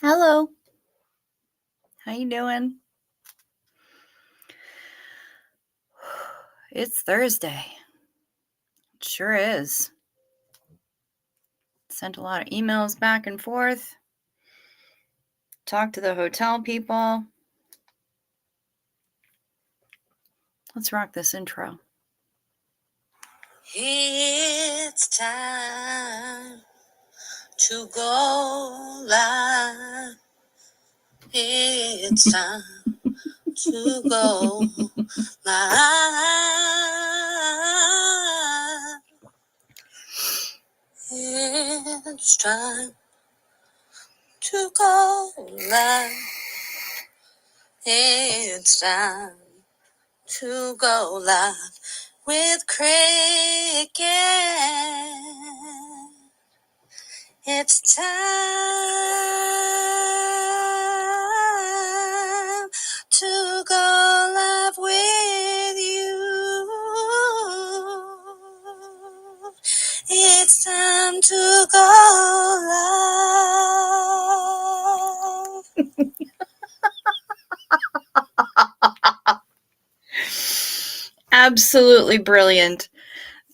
Hello. How you doing? It's Thursday. It sure is. Sent a lot of emails back and forth. Talked to the hotel people. Let's rock this intro. It's time to go live. It's time to go live. It's time to go live. It's time to go live with Cricket. It's time to go live with you. It's time to go live. Absolutely brilliant.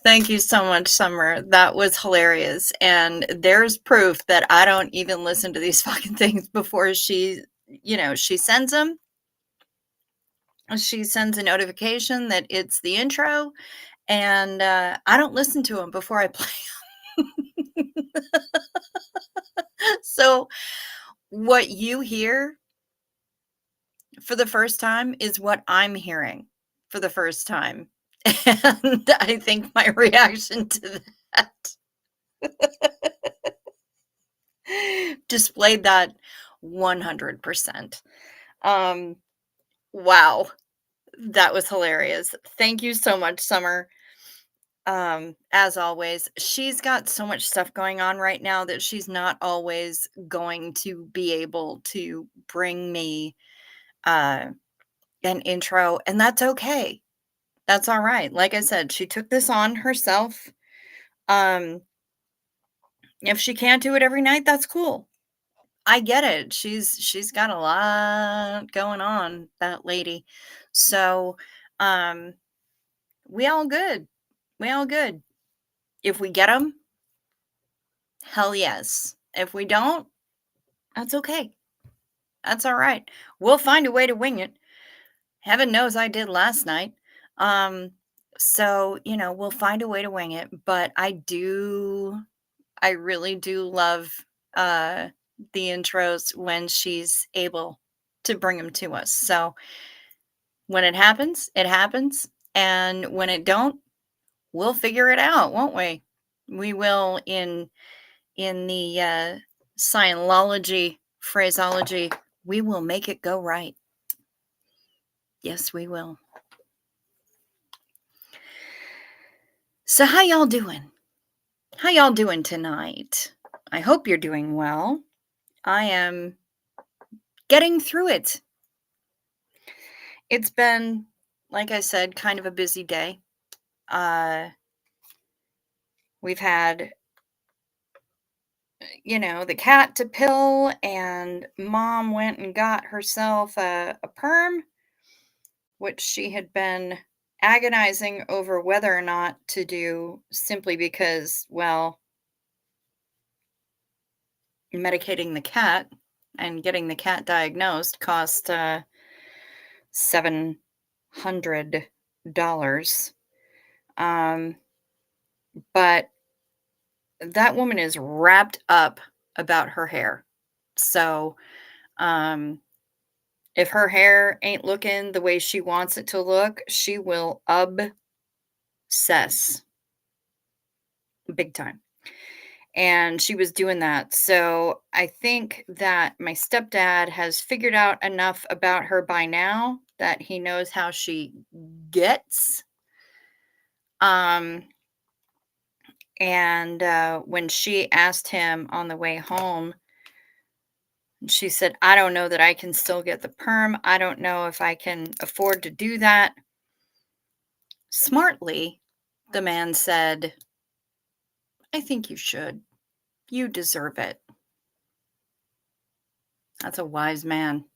Thank you so much, Summer. That was hilarious. And there's proof that I don't even listen to these fucking things before she sends them. She sends a notification that it's the intro, and I don't listen to them before I play them. So what you hear for the first time is what I'm hearing for the first time. And I think my reaction to that displayed that 100%. Wow, that was hilarious. Thank you so much, Summer. As always, she's got so much stuff going on right now that she's not always going to be able to bring me uh an intro, and that's okay. That's all right. Like I said, she took this on herself. Um, if she can't do it every night, that's cool. I get it. She's got a lot going on, that lady. So, um, we all good. We all good. If we get them, hell yes. If we don't, that's okay. That's all right. We'll find a way to wing it. Heaven knows I did last night. Um, so, we'll find a way to wing it, but I really do love uh the intros when she's able to bring them to us. So, when it happens, and when it don't, we'll figure it out, won't we? We will in the Scientology phraseology, we will make it go right. Yes, we will. So how y'all doing? How y'all doing tonight? I hope you're doing well. I am getting through it. It's been, like I said, kind of a busy day. We've had, the cat to pill, and mom went and got herself a perm, which she had been agonizing over whether or not to do simply because, well, medicating the cat and getting the cat diagnosed cost $700. Um, but that woman is wrapped up about her hair. So, um, if her hair ain't looking the way she wants it to look, she will obsess big time. And she was doing that. So I think that my stepdad has figured out enough about her by now that he knows how she gets. And when she asked him on the way home, she said, I don't know that I can still get the perm. I don't know if I can afford to do that. Smartly, the man said, I think you should. You deserve it. That's a wise man.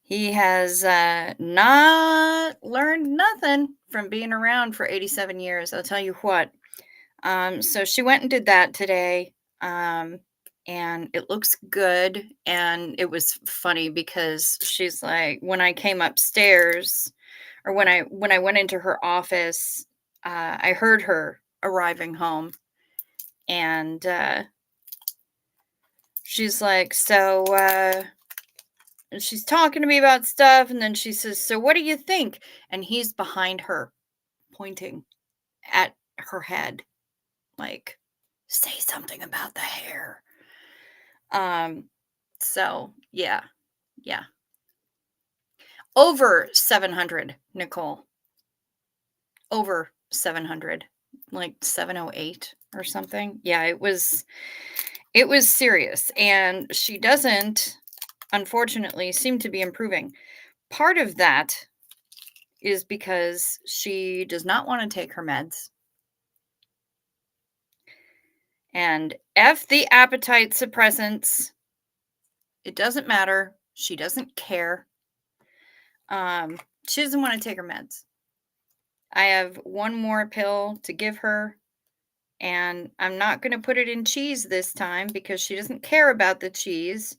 He has, not learned nothing from being around for 87 years, I'll tell you what. So she went and did that today, um, and it looks good, and it was funny because she's like when I came upstairs or when I went into her office, I heard her arriving home, and, she's like, "So, and she's talking to me about stuff, and then she says, "So what do you think?" And he's behind her, pointing at her head, like, "Say something about the hair." Um, so yeah, yeah. Over 700, Nicole. Over 700. Like 708 or something. Yeah, it was serious. And she doesn't, unfortunately, seem to be improving. Part of that is because she does not want to take her meds. And F the appetite suppressants. It doesn't matter. She doesn't care. She doesn't want to take her meds. I have one more pill to give her, and I'm not going to put it in cheese this time because she doesn't care about the cheese.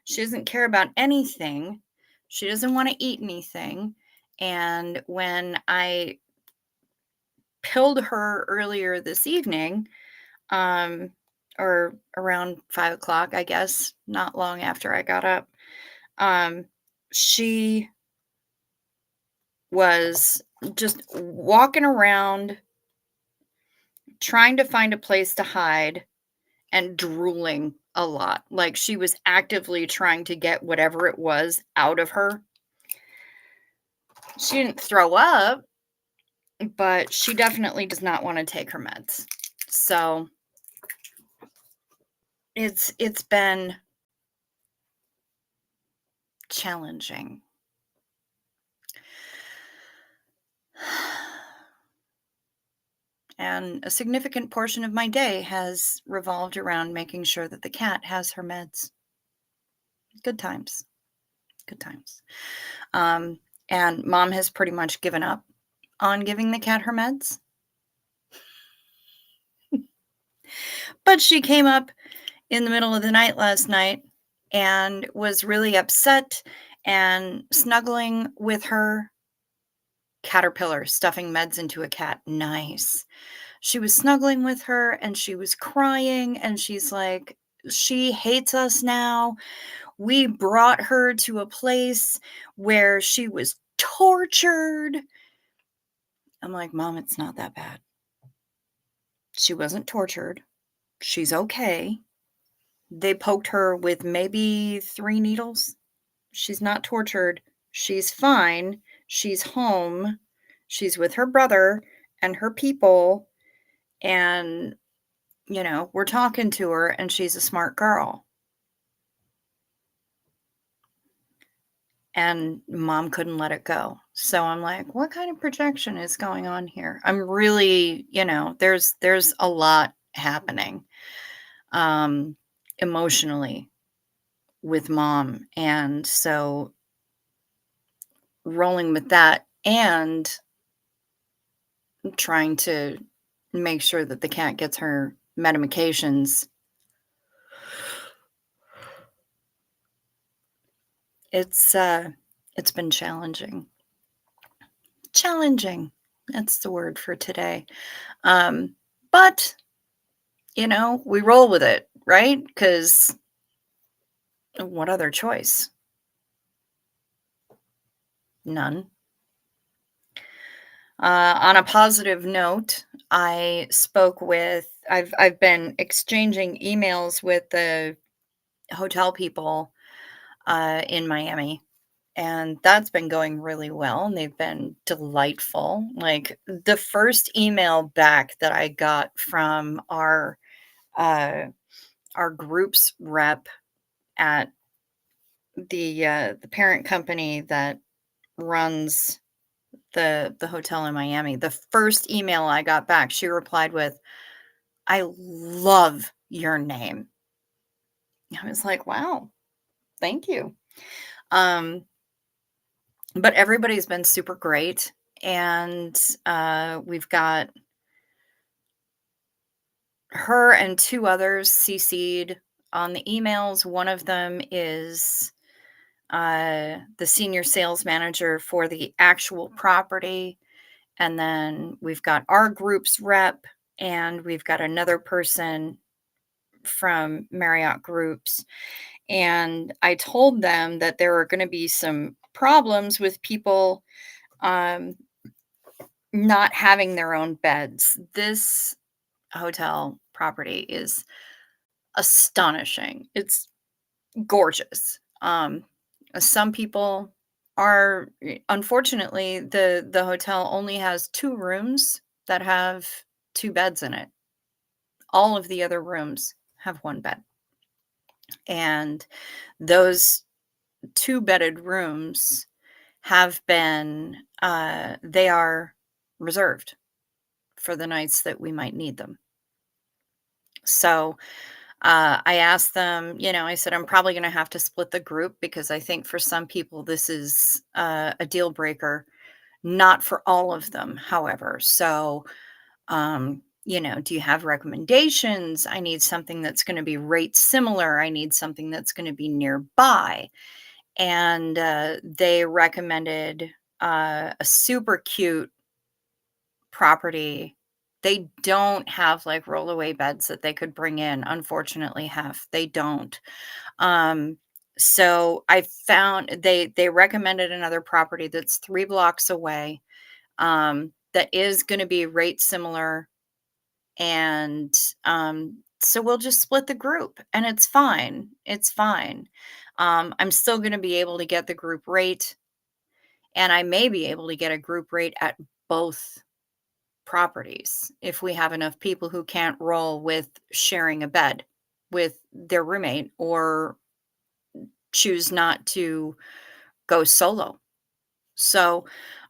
She doesn't care about anything. She doesn't want to eat anything. And when I pilled her earlier this evening, um, or around 5 o'clock, I guess, not long after I got up, um, she was just walking around trying to find a place to hide and drooling a lot. Like she was actively trying to get whatever it was out of her. She didn't throw up, but she definitely does not want to take her meds. So it's been challenging. And a significant portion of my day has revolved around making sure that the cat has her meds. Good times. Good times. Um, and mom has pretty much given up on giving the cat her meds. But she came up in the middle of the night last night and was really upset and snuggling with her caterpillar, stuffing meds into a cat. Nice. She was snuggling with her and she was crying and she's like, she hates us now. We brought her to a place where she was tortured. I'm like, Mom, it's not that bad. She wasn't tortured. She's okay. They poked her with maybe 3 needles. She's not tortured. She's fine. She's home. She's with her brother and her people. And, we're talking to her, and she's a smart girl. And mom couldn't let it go. So I'm like, what kind of projection is going on here? I'm really, there's a lot happening emotionally with mom. And so rolling with that and trying to make sure that the cat gets her medications. It's been challenging. Challenging. That's the word for today. But we roll with it, right? Because what other choice? None. On a positive note, I've been exchanging emails with the hotel people in Miami, and that's been going really well, and they've been delightful. Like the first email back that I got from uh, our group's rep at the parent company that runs the hotel in Miami. The first email I got back, she replied with, "I love your name." I was like, "Wow, thank you." Um, but everybody's been super great, and, we've got her and 2 others CC'd on the emails. One of them is, the senior sales manager for the actual property, and then we've got our group's rep, and we've got another person from Marriott Groups, and I told them that there are gonna be some problems with people, um, not having their own beds. This hotel property is astonishing. It's gorgeous. Some people are unfortunately, the hotel only has 2 rooms that have 2 beds in it. All of the other rooms have 1 bed, and those 2 bedded rooms have been, they are reserved for the nights that we might need them. So, I asked them, I said, "I'm probably gonna have to split the group because I think for some people this is, a deal breaker." Not for all of them, however. So, do you have recommendations? I need something that's gonna be rate similar. I need something that's gonna be nearby. And, they recommended, a super cute property. They don't have, like, rollaway beds that they could bring in, unfortunately, they don't. Um, so I found they recommended another property that's 3 blocks away, that is gonna be rate similar, and, so we'll just split the group, and it's fine. I'm still gonna be able to get the group rate, and I may be able to get a group rate at both properties if we have enough people who can't roll with sharing a bed with their roommate or choose not to go solo. So,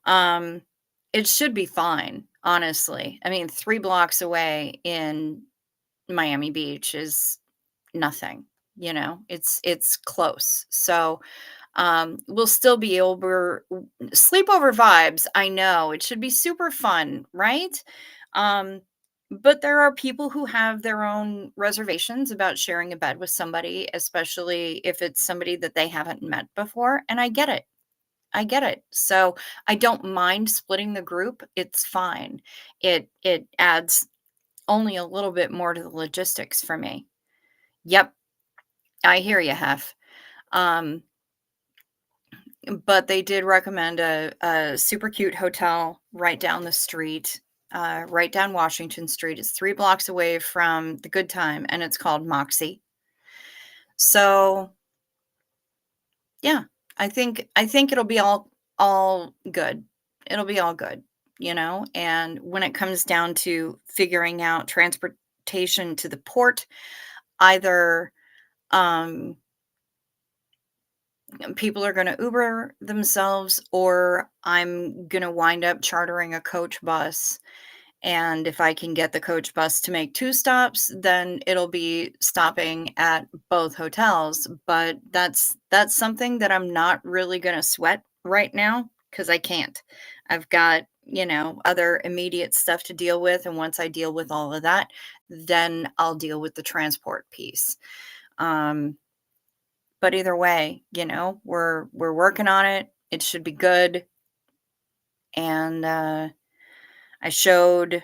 um, it should be fine, honestly. I mean, 3 blocks away in Miami Beach is nothing, it's close. So, we'll still be over sleepover vibes, I know, it should be super fun, right? Um, but there are people who have their own reservations about sharing a bed with somebody, especially if it's somebody that they haven't met before, and I get it. I get it. So, I don't mind splitting the group, it's fine. It adds only a little bit more to the logistics for me. Yep, I hear you, Hef. Um, but they did recommend a super cute hotel right down the street, right down Washington Street. It's 3 blocks away from the Good Time, and it's called Moxie. So, yeah, I think it'll be all good. It'll be all good, and when it comes down to figuring out transportation to the port, either, um, people are gonna Uber themselves, or I'm gonna wind up chartering a coach bus, and if I can get the coach bus to make 2 stops, then it'll be stopping at both hotels, but that's something that I'm not really gonna sweat right now because I can't. I've got, other immediate stuff to deal with, and once I deal with all of that, then I'll deal with the transport piece. Um, but either way, we're working on it. It should be good, and, I showed,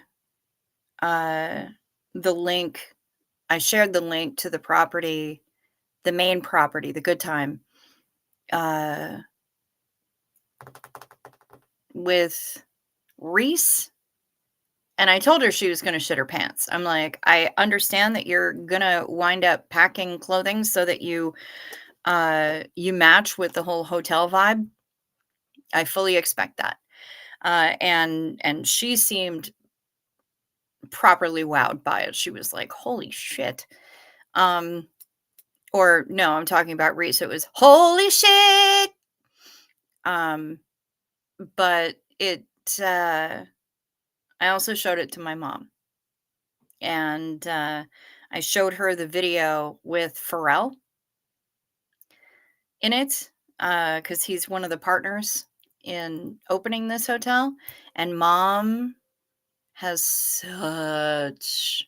uh, the link I shared the link to the property, the main property, the Good Time, uh, with Reese, and I told her she was gonna shit her pants. I'm like, "I understand that you're gonna wind up packing clothing so that you match with the whole hotel vibe. I fully expect that." And she seemed properly wowed by it. She was like, "Holy shit." Um, or no, I'm talking about Reese. It was, "Holy shit." Um, but uh, I also showed it to my mom, and, I showed her the video with Pharrell. in it, because he's one of the partners in opening this hotel, and mom has such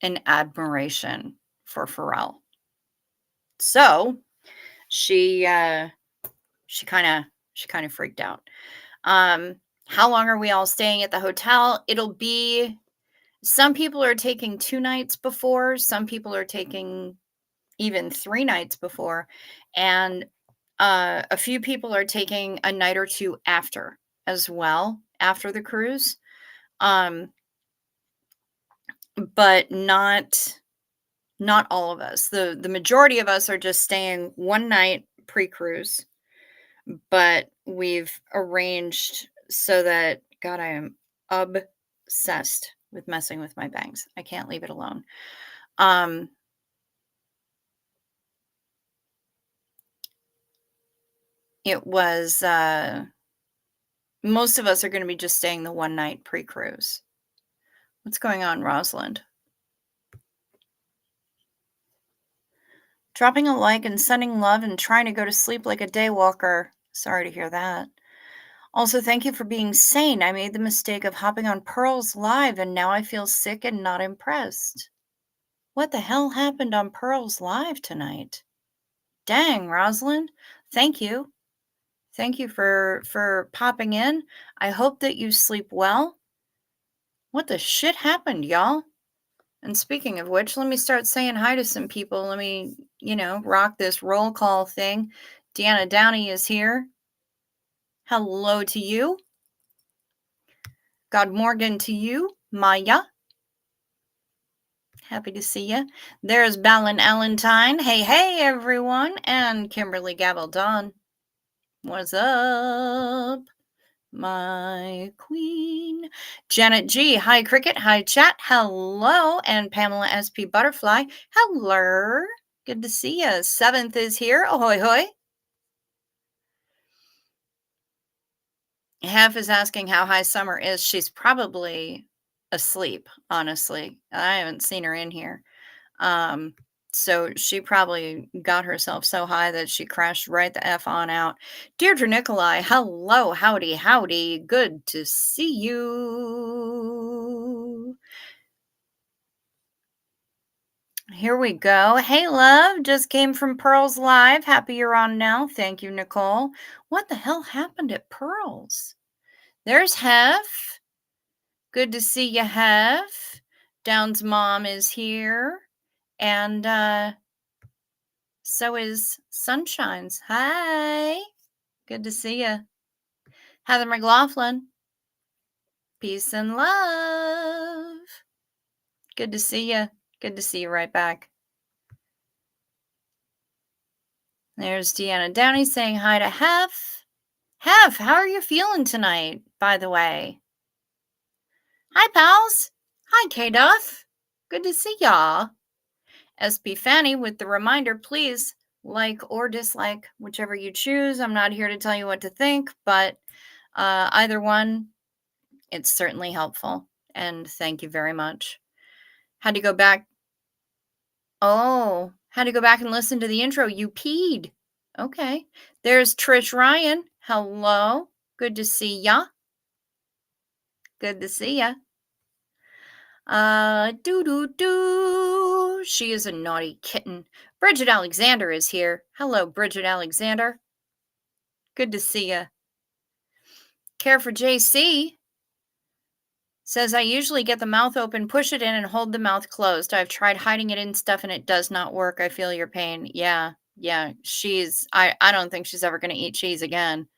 an admiration for Pharrell. So she she kind of freaked out. Um, how long are we all staying at the hotel? It'll be some people are taking 2 nights before, some people are taking even 3 nights before, and a few people are taking a night or 2 after as well, after the cruise. Um, but not all of us. The majority of us are just staying 1 night pre-cruise, but we've arranged so that God, I am obsessed with messing with my bangs. I can't leave it alone. Um, it was most of us are going to be just staying the 1 night pre-cruise. What's going on, Rosalind? Dropping a like and sending love and trying to go to sleep like a daywalker. Sorry to hear that. Also, thank you for being sane. I made the mistake of hopping on Pearl's live and now I feel sick and not impressed. What the hell happened on Pearl's live tonight? Dang, Rosalind. Thank you. Thank you for popping in. I hope that you sleep well. What the shit happened, y'all? And speaking of which, let me start saying hi to some people. Let me, rock this roll call thing. Deanna Downey is here. Hello to you. God Morgan to you. Maya. Happy to see you. There's Balin Allentine. Hey, hey, everyone. And Kimberly Gabaldon. What's up, my queen? Janet G. Hi, Cricket. Hi, chat. Hello. And Pamela SP Butterfly. Hello. Good to see you. Seventh is here. Ahoy, hoy. Half is asking how high Summer is. She's probably asleep, honestly. I haven't seen her in here. So she probably got herself so high that she crashed right the F on out. Deirdre Nikolai, hello, howdy, howdy. Good to see you. Here we go. Hey, love, just came from Pearl's Live. Happy you're on now. Thank you, Nicole. What the hell happened at Pearl's? There's Hef. Good to see you, Hef. Down's mom is here. And so is Sunshine's. Hi. Good to see you. Heather McLaughlin. Peace and love. Good to see you. Good to see you right back. There's Deanna Downey saying hi to Hef. Hef, how are you feeling tonight, by the way? Hi, pals. Hi, K-Duff. Good to see y'all. SP Fanny with the reminder, please like or dislike, whichever you choose. I'm not here to tell you what to think, but either one, it's certainly helpful. And thank you very much. Had to go back. Oh, had to go back and listen to the intro. You peed. Okay. There's Trish Ryan. Hello. Good to see ya. Good to see ya. Doo. She is a naughty kitten. Bridget Alexander is here. Hello, Bridget Alexander. Good to see ya. Care for JC says, I usually get the mouth open, push it in, and hold the mouth closed. I've tried hiding it in stuff, and it does not work. I feel your pain. Yeah. I don't think she's ever going to eat cheese again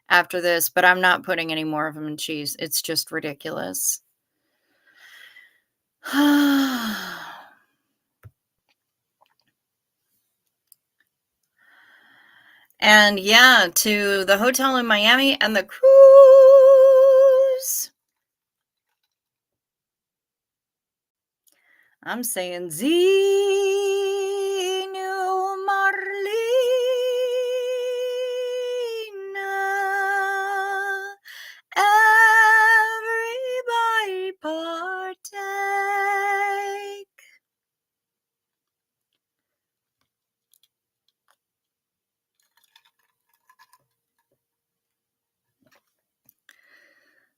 after this, but I'm not putting any more of them in cheese. It's just ridiculous. And yeah, to the hotel in Miami and the cruise. I'm saying Zenu Marlena. Everybody partake.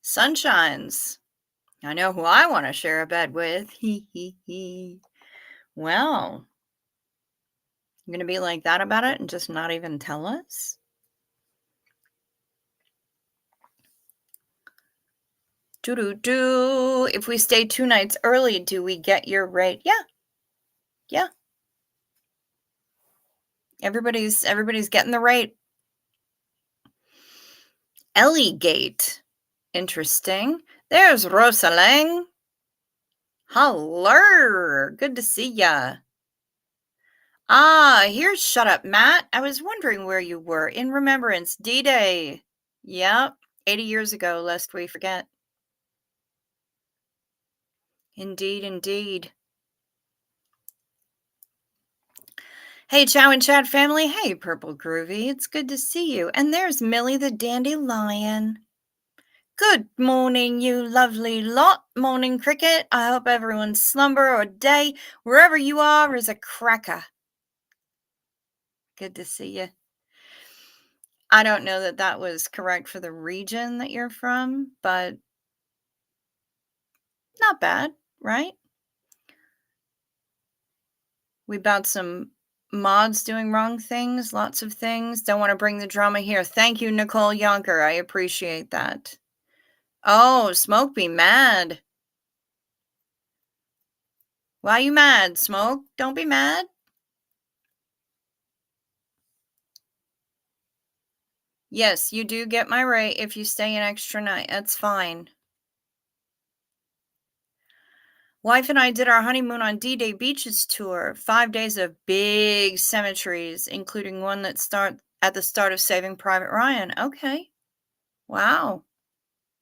Sunshines. I know who I want to share a bed with. Hee hee hee. Well, you're going to be like that about it and just not even tell us? Doo doo doo. If we stay 2 nights early, do we get your rate? Yeah, yeah. Everybody's getting the rate. Ellie Gate. Interesting. There's Rosalang. Hello. Good to see ya. Ah, here's Shut Up, Matt. I was wondering where you were. In remembrance, D-Day. Yep, 80 years ago, lest we forget. Indeed, indeed. Hey, Chow and Chat family. Hey, Purple Groovy. It's good to see you. And there's Millie the Dandelion. Good morning, you lovely lot. Morning, Cricket. I hope everyone's slumber or day, wherever you are, is a cracker. Good to see you. I don't know that that was correct for the region that you're from, but not bad, right? We about some mods doing wrong things, lots of things. Don't want to bring the drama here. Thank you, Nicole Yonker. I appreciate that. Oh, Smoke be mad. Why you mad, Smoke? Don't be mad. Yes, you do get my rate if you stay an extra night. That's fine. Wife and I did our honeymoon on D-Day Beaches tour. 5 days of big cemeteries, including one that start at the start of Saving Private Ryan. Okay. Wow.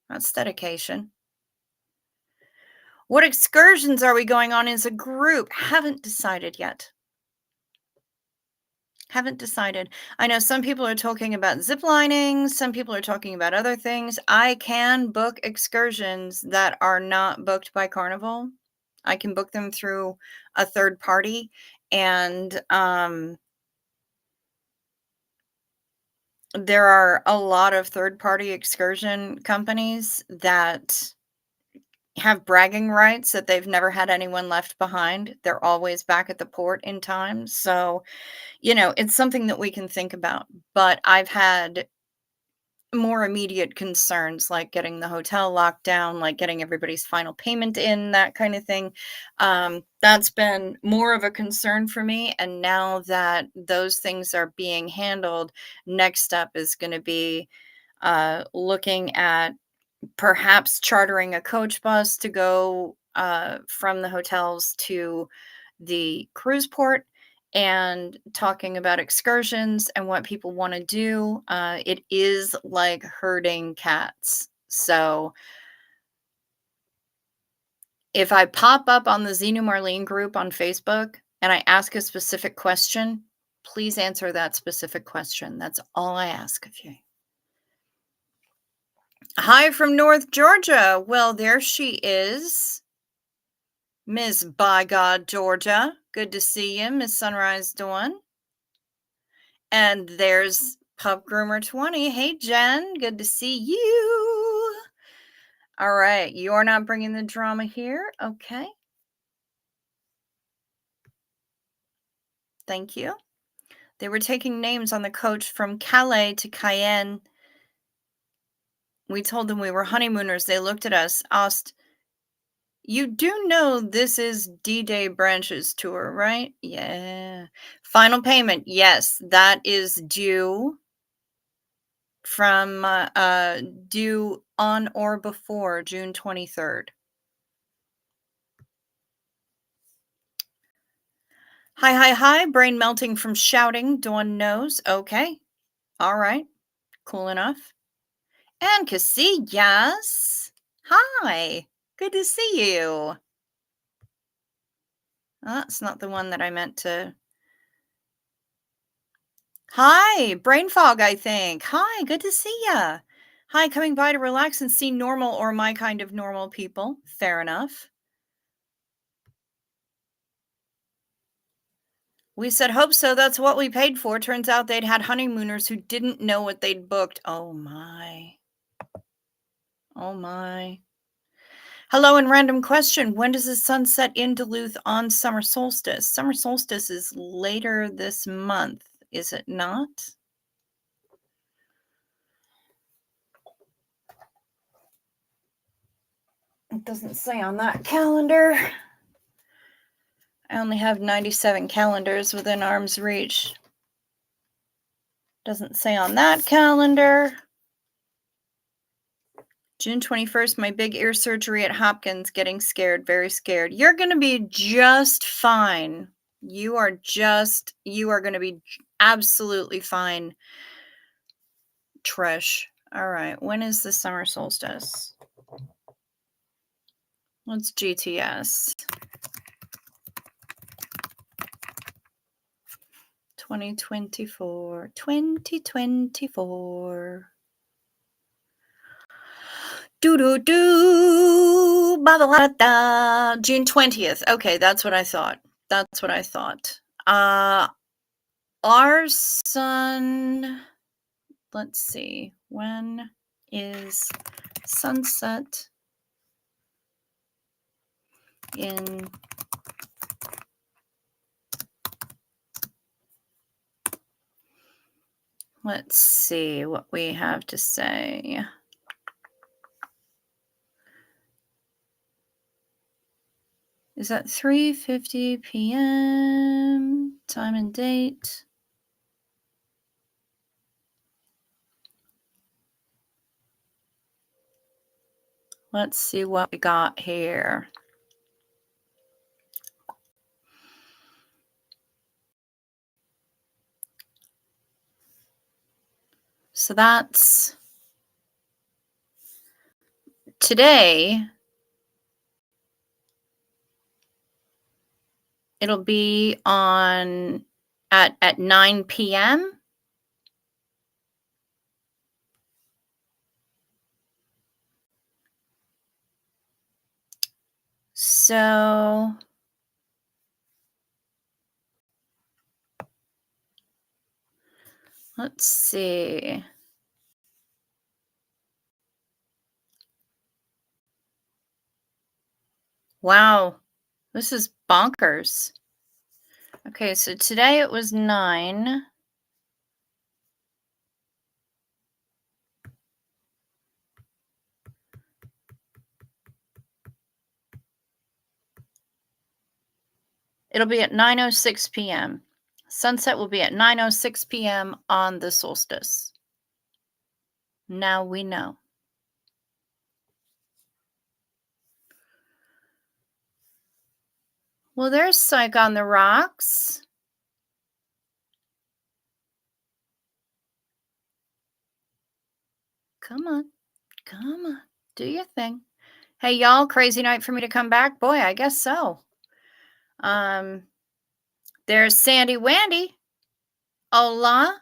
That's dedication. What excursions are we going on as a group? Haven't decided yet. Haven't decided. I know some people are talking about zip lining. Some people are talking about other things. I can book excursions that are not booked by Carnival. I can book them through a third party. And there are a lot of third party excursion companies that have bragging rights that they've never had anyone left behind. They're always back at the port in time. So, it's something that we can think about. But I've had more immediate concerns like getting the hotel locked down, like getting everybody's final payment in, that kind of thing. That's been more of a concern for me. And now that those things are being handled, next step is going to be looking at perhaps chartering a coach bus to go from the hotels to the cruise port and talking about excursions and what people want to do. It is like herding cats. So if I pop up on the Xenu Marlene group on Facebook and I ask a specific question, please answer that specific question. That's all I ask of you. Hi from North Georgia. Well, there she is. Miss By God Georgia. Good to see you, Miss Sunrise Dawn. And there's Pup Groomer 20. Hey, Jen. Good to see you. All right. You're not bringing the drama here. Okay. Thank you. They were taking names on the coach from Calais to Cayenne. We told them we were honeymooners. They looked at us, asked, "You do know this is D-Day Branches tour, right?" Yeah. Final payment. Yes, that is due from due on or before June 23rd. Hi, hi, hi. Brain melting from shouting. Dawn knows. Okay. All right. Cool enough. And Casillas. Hi. Good to see you. That's not the one that I meant to. Hi. Brain fog, I think. Hi. Good to see ya. Hi. Coming by to relax and see normal or my kind of normal people. Fair enough. We said, hope so. That's what we paid for. Turns out they'd had honeymooners who didn't know what they'd booked. Oh my. Oh my. Hello and random question. When does the sun set in Duluth on summer solstice? Summer solstice is later this month, is it not? It doesn't say on that calendar. I only have 97 calendars within arm's reach. Doesn't say on that calendar. June 21st, my big ear surgery at Hopkins. Getting scared, very scared. You're going to be just fine. You are going to be absolutely fine, Trish. All right. When is the summer solstice? What's GTS? 2024. 2024. Do ba da da. June 20th. Okay, that's what I thought. That's what I thought. Our sun, let's see. When is sunset in let's see what we have to say. Is that 3:50 p.m. time and date? Let's see what we got here. So that's today. It'll be on at 9 p.m. So let's see. Wow, this is bonkers. Okay, so today it was 9. It'll be at 9:06 p.m. Sunset will be at 9:06 p.m. on the solstice. Now we know. Well, there's Psych on the Rocks. Come on. Come on. Do your thing. Hey, y'all, crazy night for me to come back? Boy, I guess so. There's Sandy Wandy. Hola.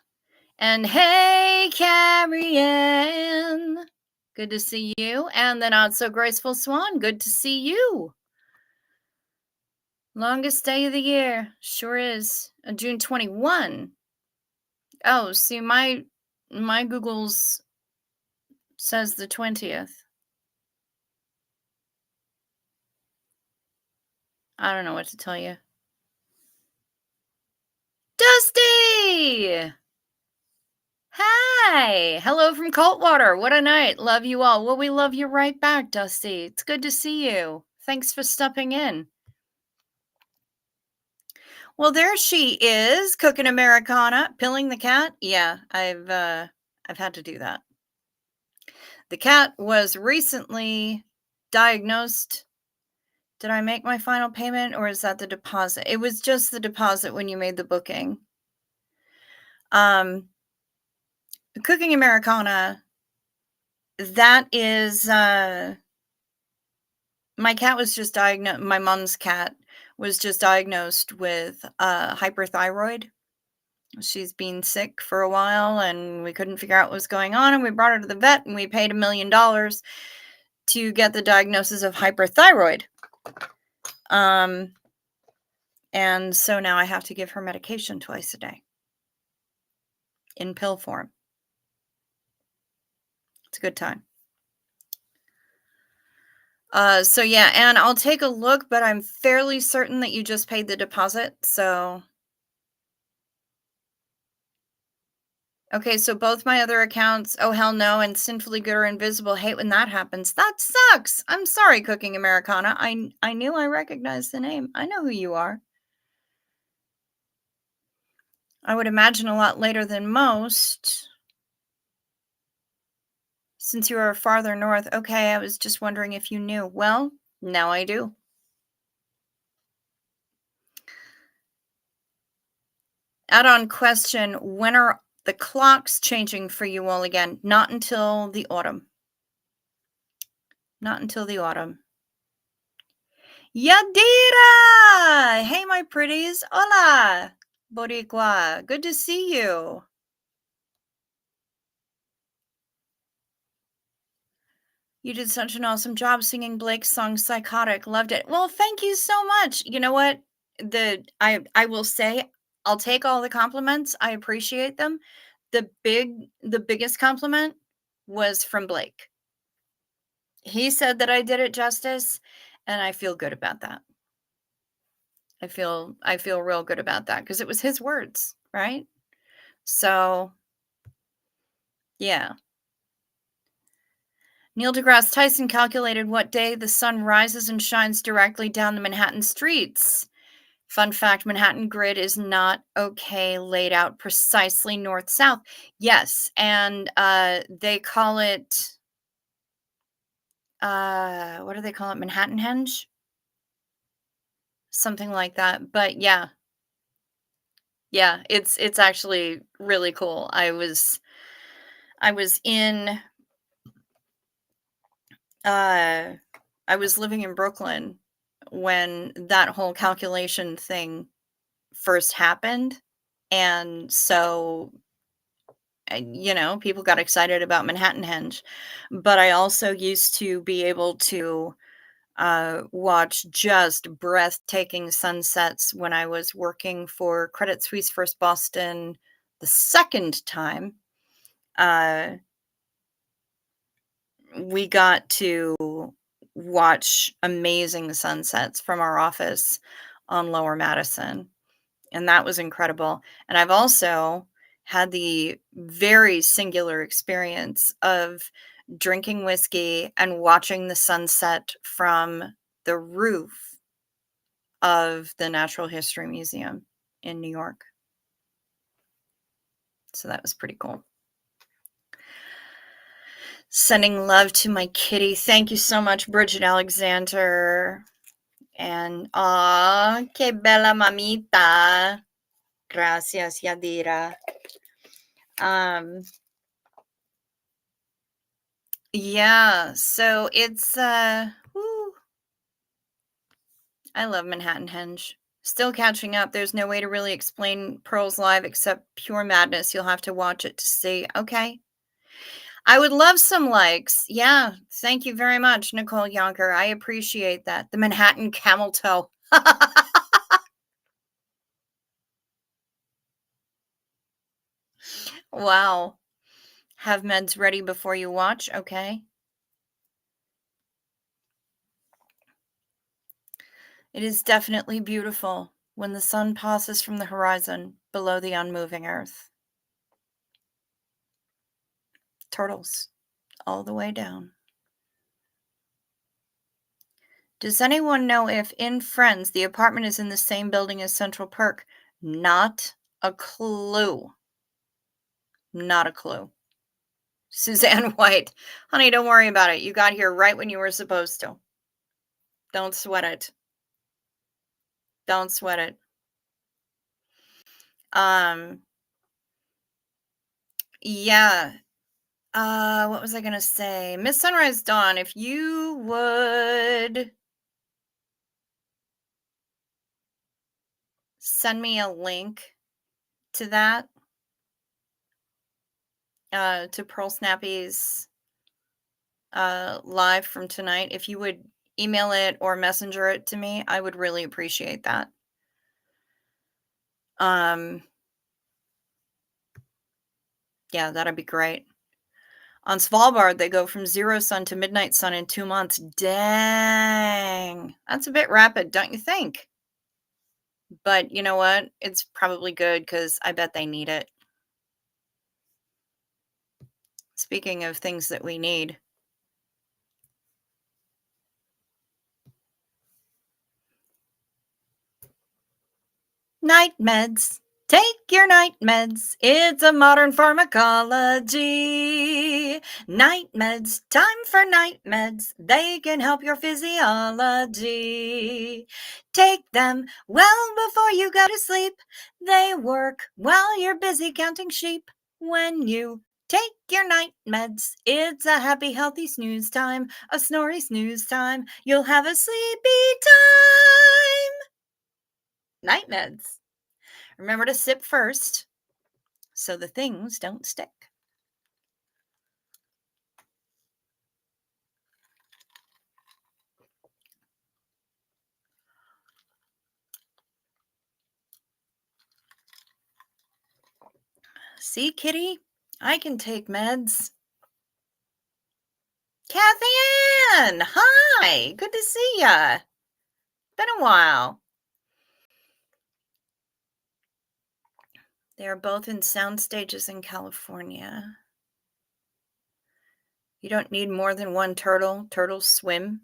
And hey, Carrie Ann. Good to see you. And the Not So Graceful Swan. Good to see you. Longest day of the year. Sure is. June 21. Oh, see, my Google's says the 20th. I don't know what to tell you. Dusty! Hi! Hello from Coldwater. What a night. Love you all. Well, we love you right back, Dusty. It's good to see you. Thanks for stepping in. Well, there she is, cooking Americana, pilling the cat. Yeah, I've had to do that. The cat was recently diagnosed. Did I make my final payment or is that the deposit? It was just the deposit when you made the booking. Cooking Americana, that is my cat was just diagnosed. My mom's cat was just diagnosed with hyperthyroid. She's been sick for a while and we couldn't figure out what was going on, and we brought her to the vet and we paid $1 million to get the diagnosis of hyperthyroid. And so now I have to give her medication twice a day in pill form. It's a good time. So yeah, and I'll take a look, but I'm fairly certain that you just paid the deposit. So okay, so both my other accounts, oh hell no, and Sinfully Good or Invisible. Hate when that happens. That sucks. I'm sorry, Cooking Americana. I knew I recognized the name. I know who you are. I would imagine a lot later than most, since you are farther north. Okay, I was just wondering if you knew. Well, now I do. Add-on question: when are the clocks changing for you all again? Not until the autumn. Not until the autumn. Yadira! Hey, my pretties. Hola, Boricua. Good to see you. You did such an awesome job singing Blake's song Psychotic. Loved it. Well, thank you so much. You know what? I will say I'll take all the compliments. I appreciate them. The biggest compliment was from Blake. He said that I did it justice, and I feel good about that. I feel real good about that because it was his words, right? So, yeah. Neil deGrasse Tyson calculated what day the sun rises and shines directly down the Manhattan streets. Fun fact, Manhattan grid is not okay laid out precisely north south. Yes, and they call it what do they call it? Manhattan henge? Something like that. But yeah, yeah, it's actually really cool. I was in uh I was living in Brooklyn when that whole calculation thing first happened. And so, people got excited about Manhattan Henge. But I also used to be able to watch just breathtaking sunsets when I was working for Credit Suisse First Boston the second time. Uh, we got to watch amazing sunsets from our office on Lower Madison, and that was incredible. And I've also had the very singular experience of drinking whiskey and watching the sunset from the roof of the Natural History Museum in New York. So that was pretty cool. Sending love to my kitty. Thank you so much, Bridget Alexander. And que bella mamita. Gracias, Yadira. Um, yeah, so it's woo, I love Manhattan Henge. Still catching up. There's no way to really explain Pearl's live except pure madness. You'll have to watch it to see. Okay. I would love some likes. Yeah. Thank you very much, Nicole Yonker. I appreciate that. The Manhattan Camel Toe. Wow. Have meds ready before you watch. Okay. It is definitely beautiful when the sun passes from the horizon below the unmoving earth. Turtles all the way down. Does anyone know if in Friends the apartment is in the same building as Central Perk? Not a clue. Not a clue. Suzanne White. Honey, don't worry about it. You got here right when you were supposed to. Don't sweat it. Don't sweat it. Um, yeah. What was I gonna say? Miss Sunrise Dawn, if you would send me a link to that, to Pearl Snappy's live from tonight. If you would email it or messenger it to me, I would really appreciate that. Um, yeah, that'd be great. On Svalbard, they go from 0 sun to midnight sun in 2 months. Dang. That's a bit rapid, don't you think? But you know what? It's probably good because I bet they need it. Speaking of things that we need. Night meds. Take your night meds. It's a modern pharmacology. Night meds. Time for night meds. They can help your physiology. Take them well before you go to sleep. They work while you're busy counting sheep. When you take your night meds, it's a happy, healthy snooze time. A snory snooze time. You'll have a sleepy time. Night meds. Remember to sip first so the things don't stick. See, kitty, I can take meds. Kathy Ann, hi, good to see ya. Been a while. They are both in sound stages in California. You don't need more than one turtle. Turtles swim.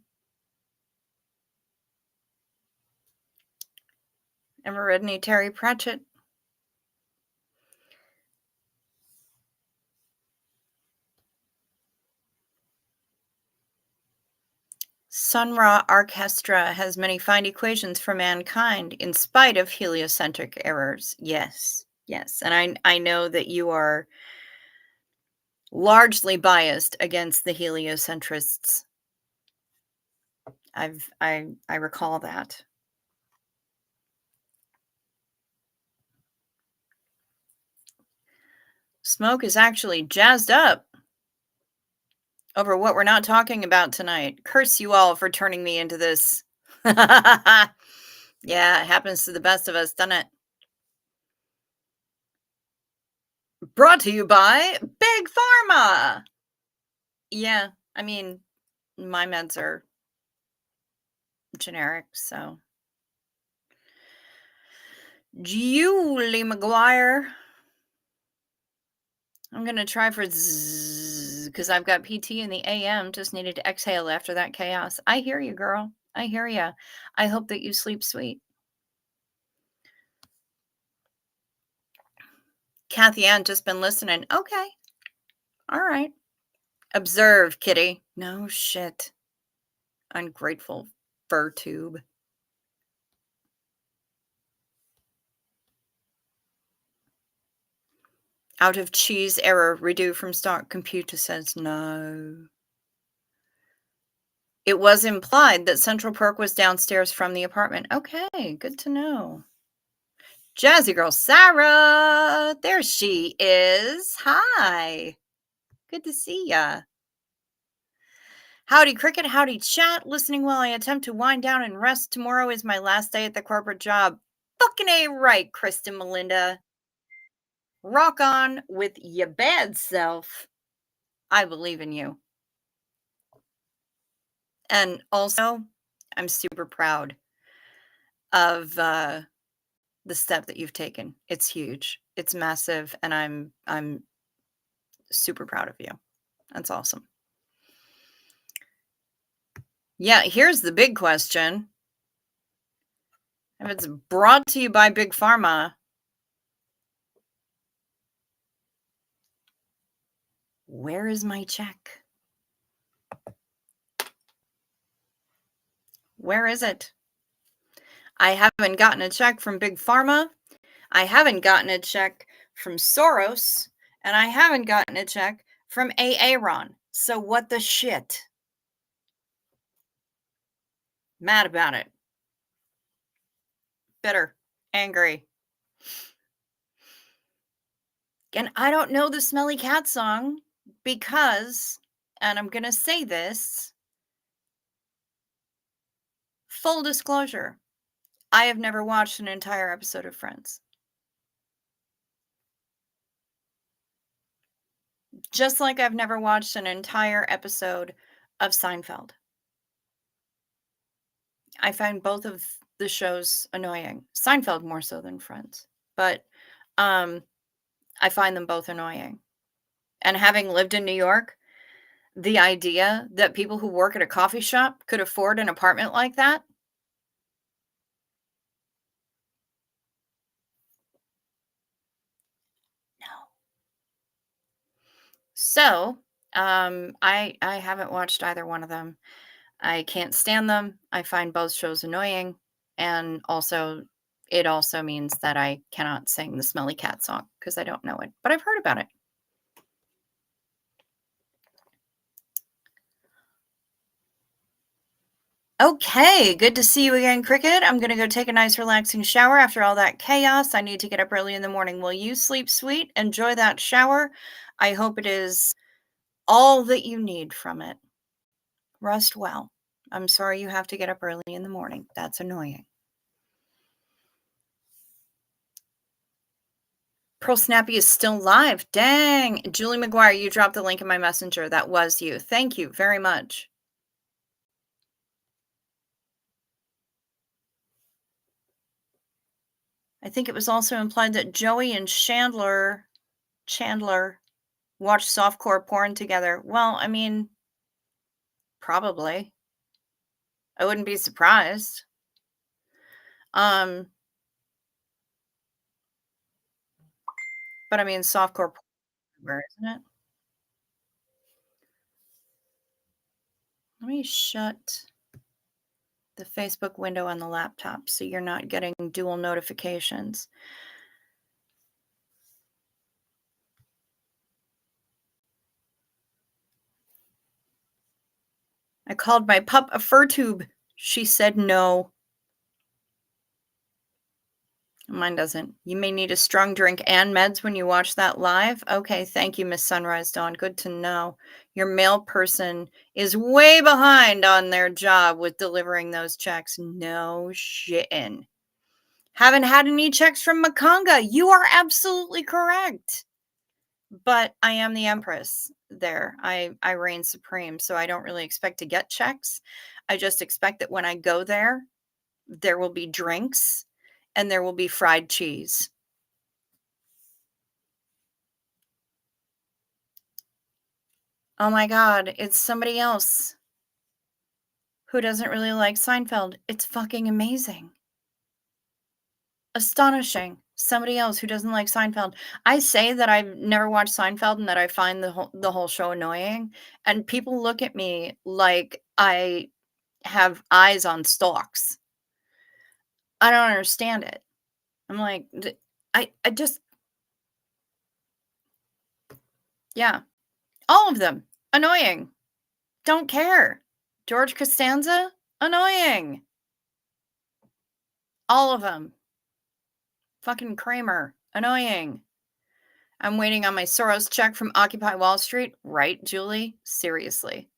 Ever read any Terry Pratchett? Sun Ra Orchestra has many fine equations for mankind in spite of heliocentric errors. Yes, yes. And I know that you are largely biased against the heliocentrists. I recall that. Smoke is actually jazzed up over what we're not talking about tonight. Curse you all for turning me into this. Yeah, it happens to the best of us, doesn't it? Brought to you by Big Pharma. Yeah, I mean, my meds are generic, so. Julie McGuire. I'm gonna try for because I've got PT in the AM. Just needed to exhale after that chaos. I hear you, girl. I hear you. I hope that you sleep sweet. Kathy Ann just been listening. Okay. All right. Observe, kitty. No shit. Ungrateful fur tube. Out of cheese error. Redo from start. Computer says no. It was implied that Central Perk was downstairs from the apartment. Okay, good to know. Jazzy girl Sarah, there she is. Hi, good to see ya. Howdy cricket, howdy chat. Listening while I attempt to wind down and rest. Tomorrow is my last day at the corporate job. Fucking A right, Kristen Melinda. Rock on with your bad self. I believe in you. And also, I'm super proud of the step that you've taken. It's huge. It's massive, and I'm super proud of you. That's awesome. Yeah, here's the big question. If it's brought to you by Big Pharma, where is my check? Where is it? I haven't gotten a check from Big Pharma. I haven't gotten a check from Soros. And I haven't gotten a check from Aaron. So what the shit? Mad about it. Bitter. Angry. And I don't know the Smelly Cat song because, and I'm going to say this, full disclosure, I have never watched an entire episode of Friends. Just like I've never watched an entire episode of Seinfeld. I find both of the shows annoying. Seinfeld more so than Friends, but, um, I find them both annoying. And having lived in New York, the idea that people who work at a coffee shop could afford an apartment like that? No. So, I haven't watched either one of them. I can't stand them. I find both shows annoying, and also it also means that I cannot sing the Smelly Cat song because I don't know it, but I've heard about it. Okay, good to see you again, Cricket. I'm gonna go take a nice relaxing shower after all that chaos. I need to get up early in the morning. Will you sleep sweet? Enjoy that shower. I hope it is all that you need from it. Rest well. I'm sorry you have to get up early in the morning. That's annoying. Pearl Snappy is still live. Dang. Julie McGuire, you dropped the link in my messenger. That was you. Thank you very much. I think it was also implied that Joey and Chandler watched softcore porn together. Well, I mean, probably. I wouldn't be surprised. Um, but I mean, softcore porn, everywhere, isn't it? Let me shut the Facebook window on the laptop so you're not getting dual notifications. I called my pup a fur tube. She said no. Mine doesn't. You may need a strong drink and meds when you watch that live. Okay, thank you, Miss Sunrise Dawn. Good to know. Your mail person is way behind on their job with delivering those checks. No shitting. Haven't had any checks from Makanga. You are absolutely correct. But I am the empress there. I reign supreme, so I don't really expect to get checks. I just expect that when I go there, there will be drinks and there will be fried cheese. Oh my god, it's somebody else who doesn't really like Seinfeld. It's fucking amazing. Astonishing. Somebody else who doesn't like Seinfeld. I say that I've never watched Seinfeld and that I find the whole show annoying, and people look at me like I have eyes on stalks. I don't understand it. I'm like, I just yeah, all of them annoying. Don't care. George Costanza annoying. All of them. Fucking Kramer annoying. I'm waiting on my Soros check from Occupy Wall Street. Right, Julie? Seriously.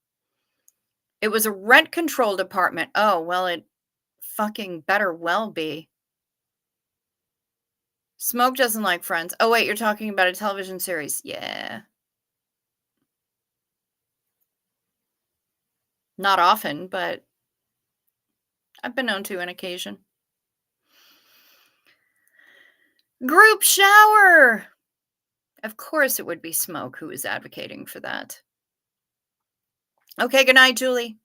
It was a rent controlled apartment. Oh, well, it fucking better well be. Smoke doesn't like Friends. Oh, wait, you're talking about a television series. Yeah. Not often, but I've been known to on occasion. Group shower! Of course it would be Smoke who is advocating for that. Okay, good night, Julie.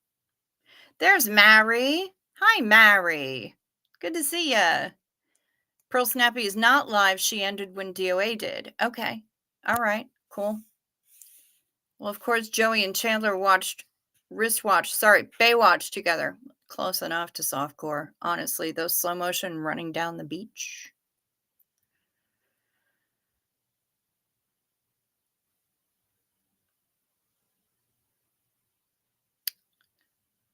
There's Mary. Hi, Mary. Good to see ya. Pearl Snappy is not live. She ended when DOA did. Okay. All right. Cool. Well, of course, Joey and Chandler watched Baywatch together. Close enough to softcore. Honestly, those slow motion running down the beach.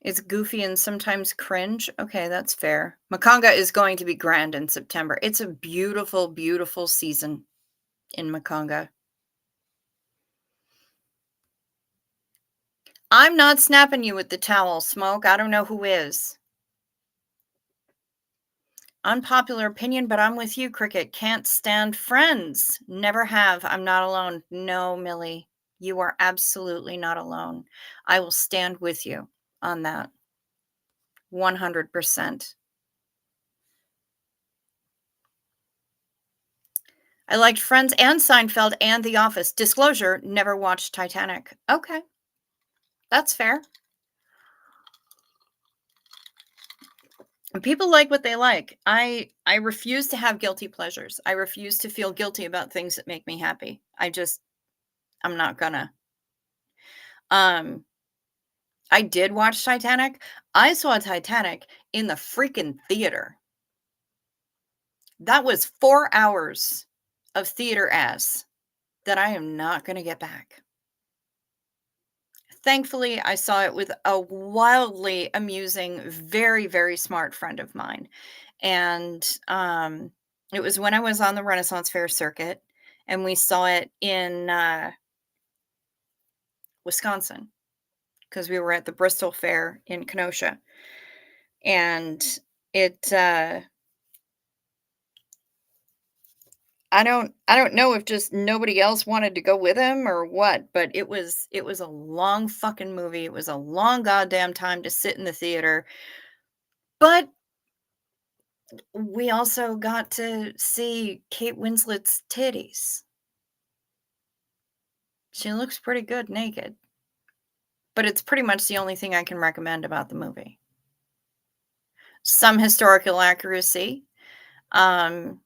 It's goofy and sometimes cringe. Okay, that's fair. Makanga is going to be grand in September. It's a beautiful, beautiful season in Makanga. I'm not snapping you with the towel, Smoke. I don't know who is. Unpopular opinion, but I'm with you, Cricket. Can't stand Friends. Never have. I'm not alone. No, Millie. You are absolutely not alone. I will stand with you on that 100%. I liked Friends and Seinfeld and The Office. Disclosure, never watched Titanic. Okay, that's fair. People like what they like. I refuse to have guilty pleasures. I refuse to feel guilty about things that make me happy. I'm not gonna. Um I did watch Titanic. I saw Titanic in the freaking theater. That was 4 hours of theater ass that I am not gonna get back. Thankfully, I saw it with a wildly amusing, very, very smart friend of mine, and, it was when I was on the Renaissance Fair circuit, and we saw it in, Wisconsin, because we were at the Bristol Fair in Kenosha, and it, I don't know if just nobody else wanted to go with him or what, but it was a long fucking movie. It was a long goddamn time to sit in the theater, but we also got to see Kate Winslet's titties. She looks pretty good naked, but it's pretty much the only thing I can recommend about the movie. Some historical accuracy, um,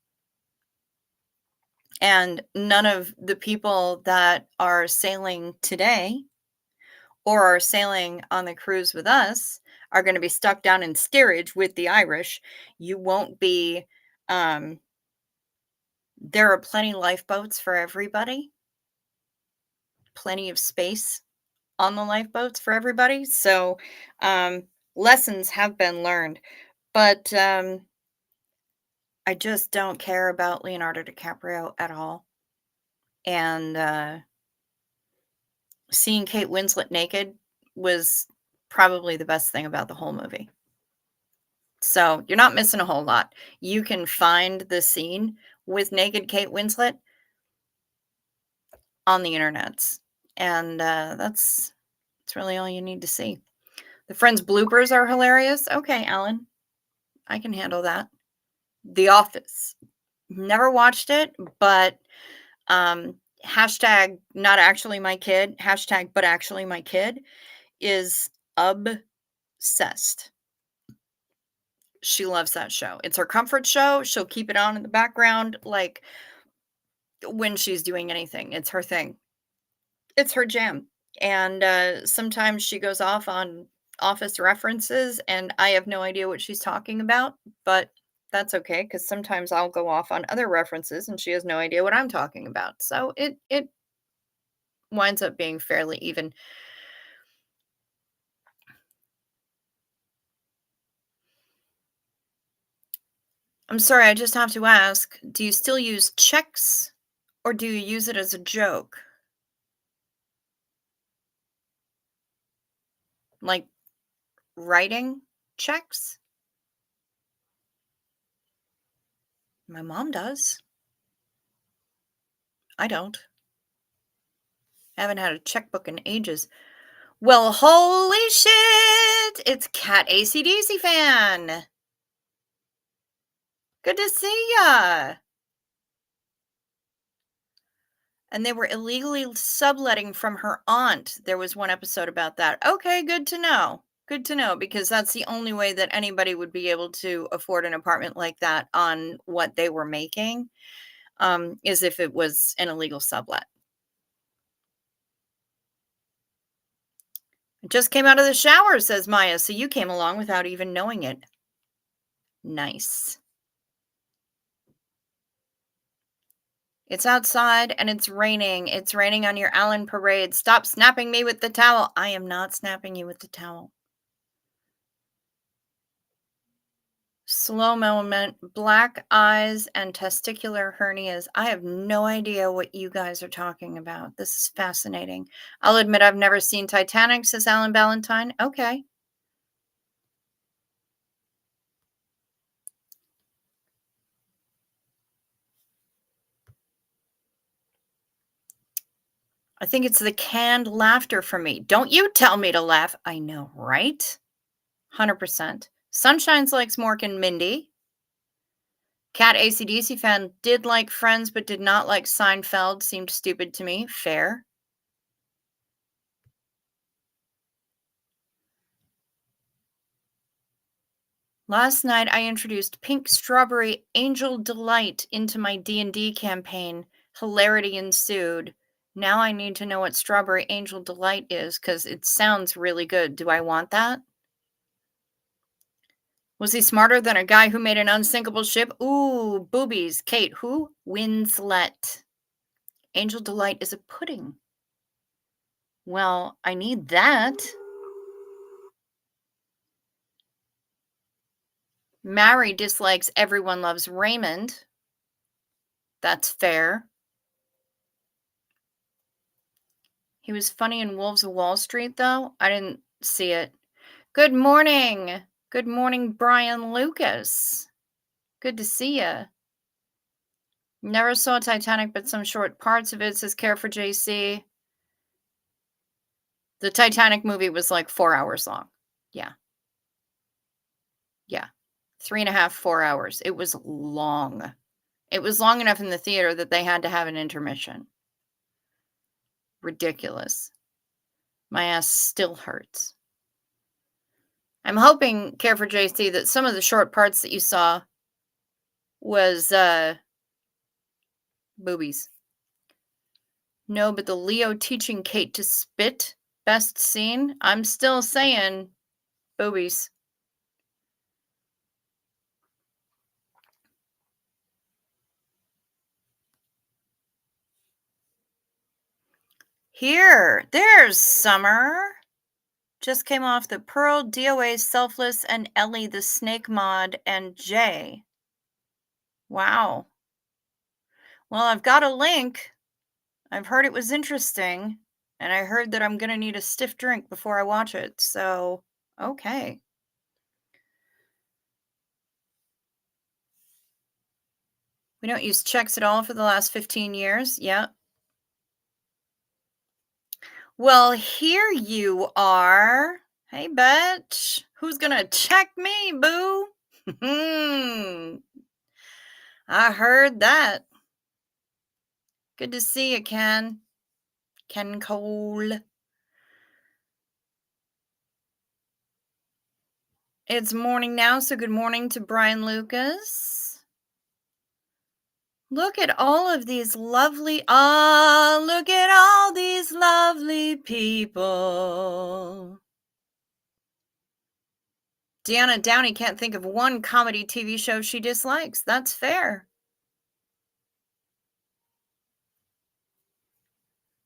and none of the people that are sailing today or are sailing on the cruise with us are gonna be stuck down in steerage with the Irish. You won't be, um there are plenty lifeboats for everybody, plenty of space on the lifeboats for everybody, so, um, lessons have been learned, but, I just don't care about Leonardo DiCaprio at all, and, seeing Kate Winslet naked was probably the best thing about the whole movie. So, you're not missing a whole lot. You can find the scene with naked Kate Winslet on the internets, and, that's really all you need to see. The Friends bloopers are hilarious. Okay, Alan, I can handle that. The Office. Never watched it, but, hashtag not actually my kid, hashtag but actually my kid is obsessed. She loves that show. It's her comfort show. She'll keep it on in the background, like, when she's doing anything. It's her thing. It's her jam. And, sometimes she goes off on Office references, and I have no idea what she's talking about, but that's okay because sometimes I'll go off on other references, and she has no idea what I'm talking about. So it winds up being fairly even. I'm sorry, I just have to ask, do you still use checks, or do you use it as a joke? Like, writing checks? My mom does. I don't. I haven't had a checkbook in ages. Well, holy shit! It's Cat AC/DC fan. Good to see ya. And they were illegally subletting from her aunt. There was one episode about that. Okay, good to know. Good to know because that's the only way that anybody would be able to afford an apartment like that on what they were making, is if it was an illegal sublet. Just came out of the shower, says Maya. So you came along without even knowing it. Nice. It's outside and it's raining. It's raining on your Allen parade. Stop snapping me with the towel. I am not snapping you with the towel. Slow moment, black eyes and testicular hernias. I have no idea what you guys are talking about. This is fascinating. I'll admit I've never seen Titanic, says Alan Ballantyne. Okay. I think it's the canned laughter for me. Don't you tell me to laugh. I know, right? 100%. Sunshine's likes Mork and Mindy. Cat AC/DC fan did like Friends, but did not like Seinfeld. Seemed stupid to me. Fair. Last night, I introduced Pink Strawberry Angel Delight into my D&D campaign. Hilarity ensued. Now I need to know what Strawberry Angel Delight is because it sounds really good. Do I want that? Was he smarter than a guy who made an unsinkable ship? Ooh, boobies. Kate, who? Winslet. Angel Delight is a pudding. Well, I need that. Mary dislikes Everyone Loves Raymond. That's fair. He was funny in Wolves of Wall Street, though. I didn't see it. Good morning. Good morning, Brian Lucas. Good to see you. Never saw Titanic, but some short parts of it, says Care for JC. The Titanic movie was like 4 hours long. Yeah. Yeah. 3.5, 4 hours. It was long. It was long enough in the theater that they had to have an intermission. Ridiculous. My ass still hurts. I'm hoping, Care for JC, that some of the short parts that you saw was boobies. No, but the Leo teaching Kate to spit, best scene. I'm still saying boobies. Here, there's Summer. Just came off the Pearl, DOA, Selfless, and Ellie the Snake mod, and Jay. Wow. Well, I've got a link. I've heard it was interesting, and I heard that I'm going to need a stiff drink before I watch it, so okay. We don't use checks at all for the last 15 years. Yeah. Well, here you are. Hey, bitch. Who's going to check me, boo? I heard that. Good to see you, Ken. Ken Cole. It's morning now, so good morning to Brian Lucas. Look at all of these lovely, look at all these lovely people. Deanna Downey can't think of one comedy TV show she dislikes. That's fair.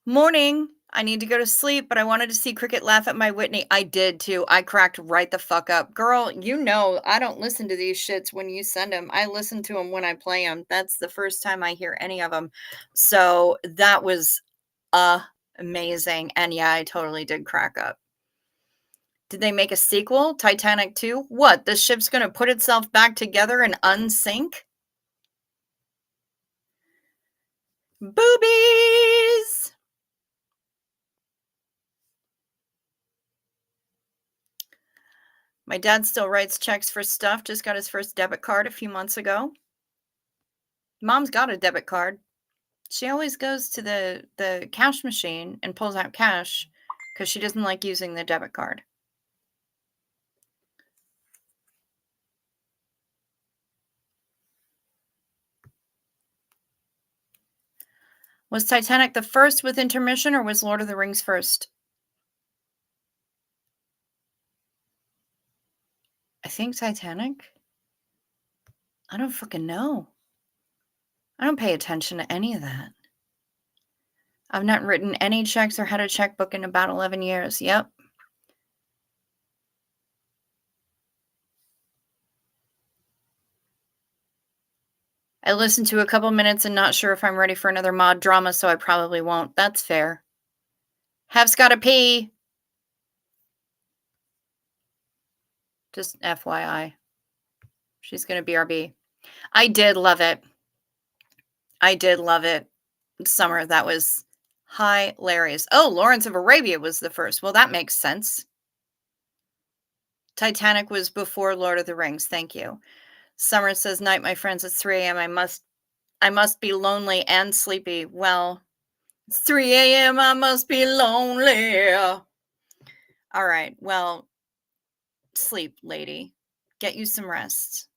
Morning. I need to go to sleep, but I wanted to see Cricket laugh at my Whitney. I did too. I cracked right the fuck up. Girl, you know I don't listen to these shits when you send them. I listen to them when I play them. That's the first time I hear any of them. So that was amazing. And yeah, I totally did crack up. Did they make a sequel? Titanic 2? What? The ship's going to put itself back together and unsink? Boobies! My dad still writes checks for stuff. Just got his first debit card a few months ago. Mom's got a debit card. She always goes to the cash machine and pulls out cash because she doesn't like using the debit card. Was Titanic the first with intermission, or was Lord of the Rings first? I think Titanic. I don't fucking know. I don't pay attention to any of that. I've not written any checks or had a checkbook in about 11 years. Yep. I listened to a couple minutes and not sure if I'm ready for another mod drama, so I probably won't. That's fair. Hav's gotta pee. Just FYI. She's gonna BRB. I did love it. I did love it. Summer, that was Hilarious. Oh, Lawrence of Arabia was the first. Well, that makes sense. Titanic was before Lord of the Rings. Thank you. Summer says, "Night, my friends. It's 3 a.m. I must be lonely and sleepy." Well, it's 3 a.m. I must be lonely. All right. Well, sleep, lady. Get you some rest.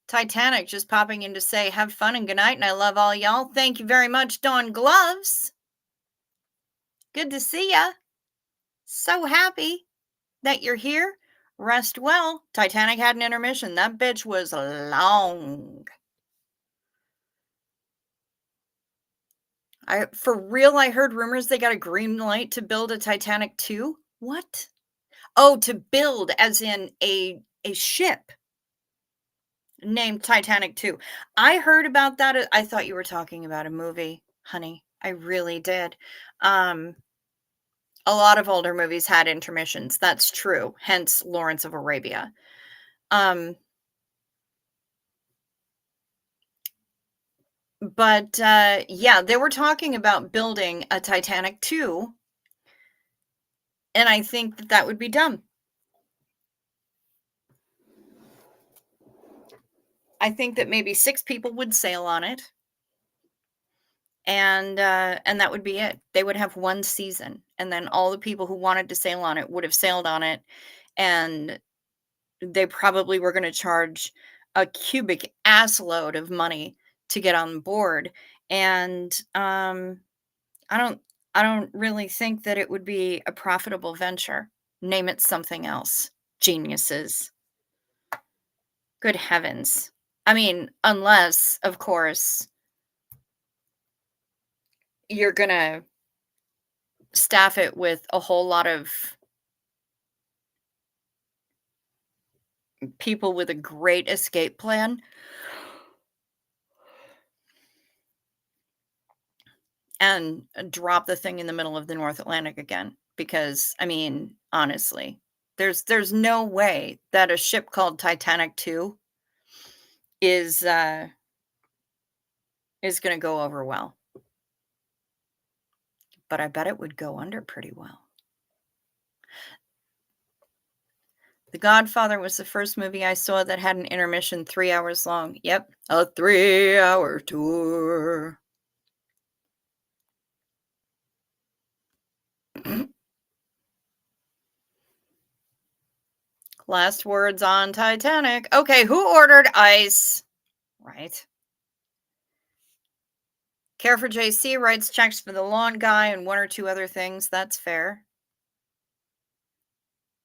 Titanic just popping in to say, "Have fun and good night, and I love all y'all." Thank you very much, Dawn Gloves. Good to see ya. So happy that you're here. Rest well. Titanic had an intermission. That bitch was long. For real, I heard rumors they got a green light to build a Titanic 2. What? Oh, to build as in a ship named Titanic 2. I heard about that. I thought you were talking about a movie, honey. I really did. Um, a lot of older movies had intermissions. That's true. Hence Lawrence of Arabia. Um, but yeah, they were talking about building a Titanic 2, and I think that that would be dumb. I think that maybe 6 people would sail on it, and that would be it. They would have 1 season, and then all the people who wanted to sail on it would have sailed on it, and they probably were gonna charge a cubic ass load of money to get on board, and, I don't I don't really think that it would be a profitable venture. Name it something else, geniuses. Good heavens. I mean, unless, of course, you're gonna staff it with a whole lot of people with a great escape plan and drop the thing in the middle of the North Atlantic again, because, I mean, honestly, there's no way that a ship called Titanic 2 is, is gonna go over well, but I bet it would go under pretty well. The Godfather was the first movie I saw that had an intermission 3 hours long. Yep, a 3-hour tour. Last words on Titanic. Okay, who ordered ice? Right. Care for JC writes checks for the lawn guy and 1 or 2 other things. That's fair.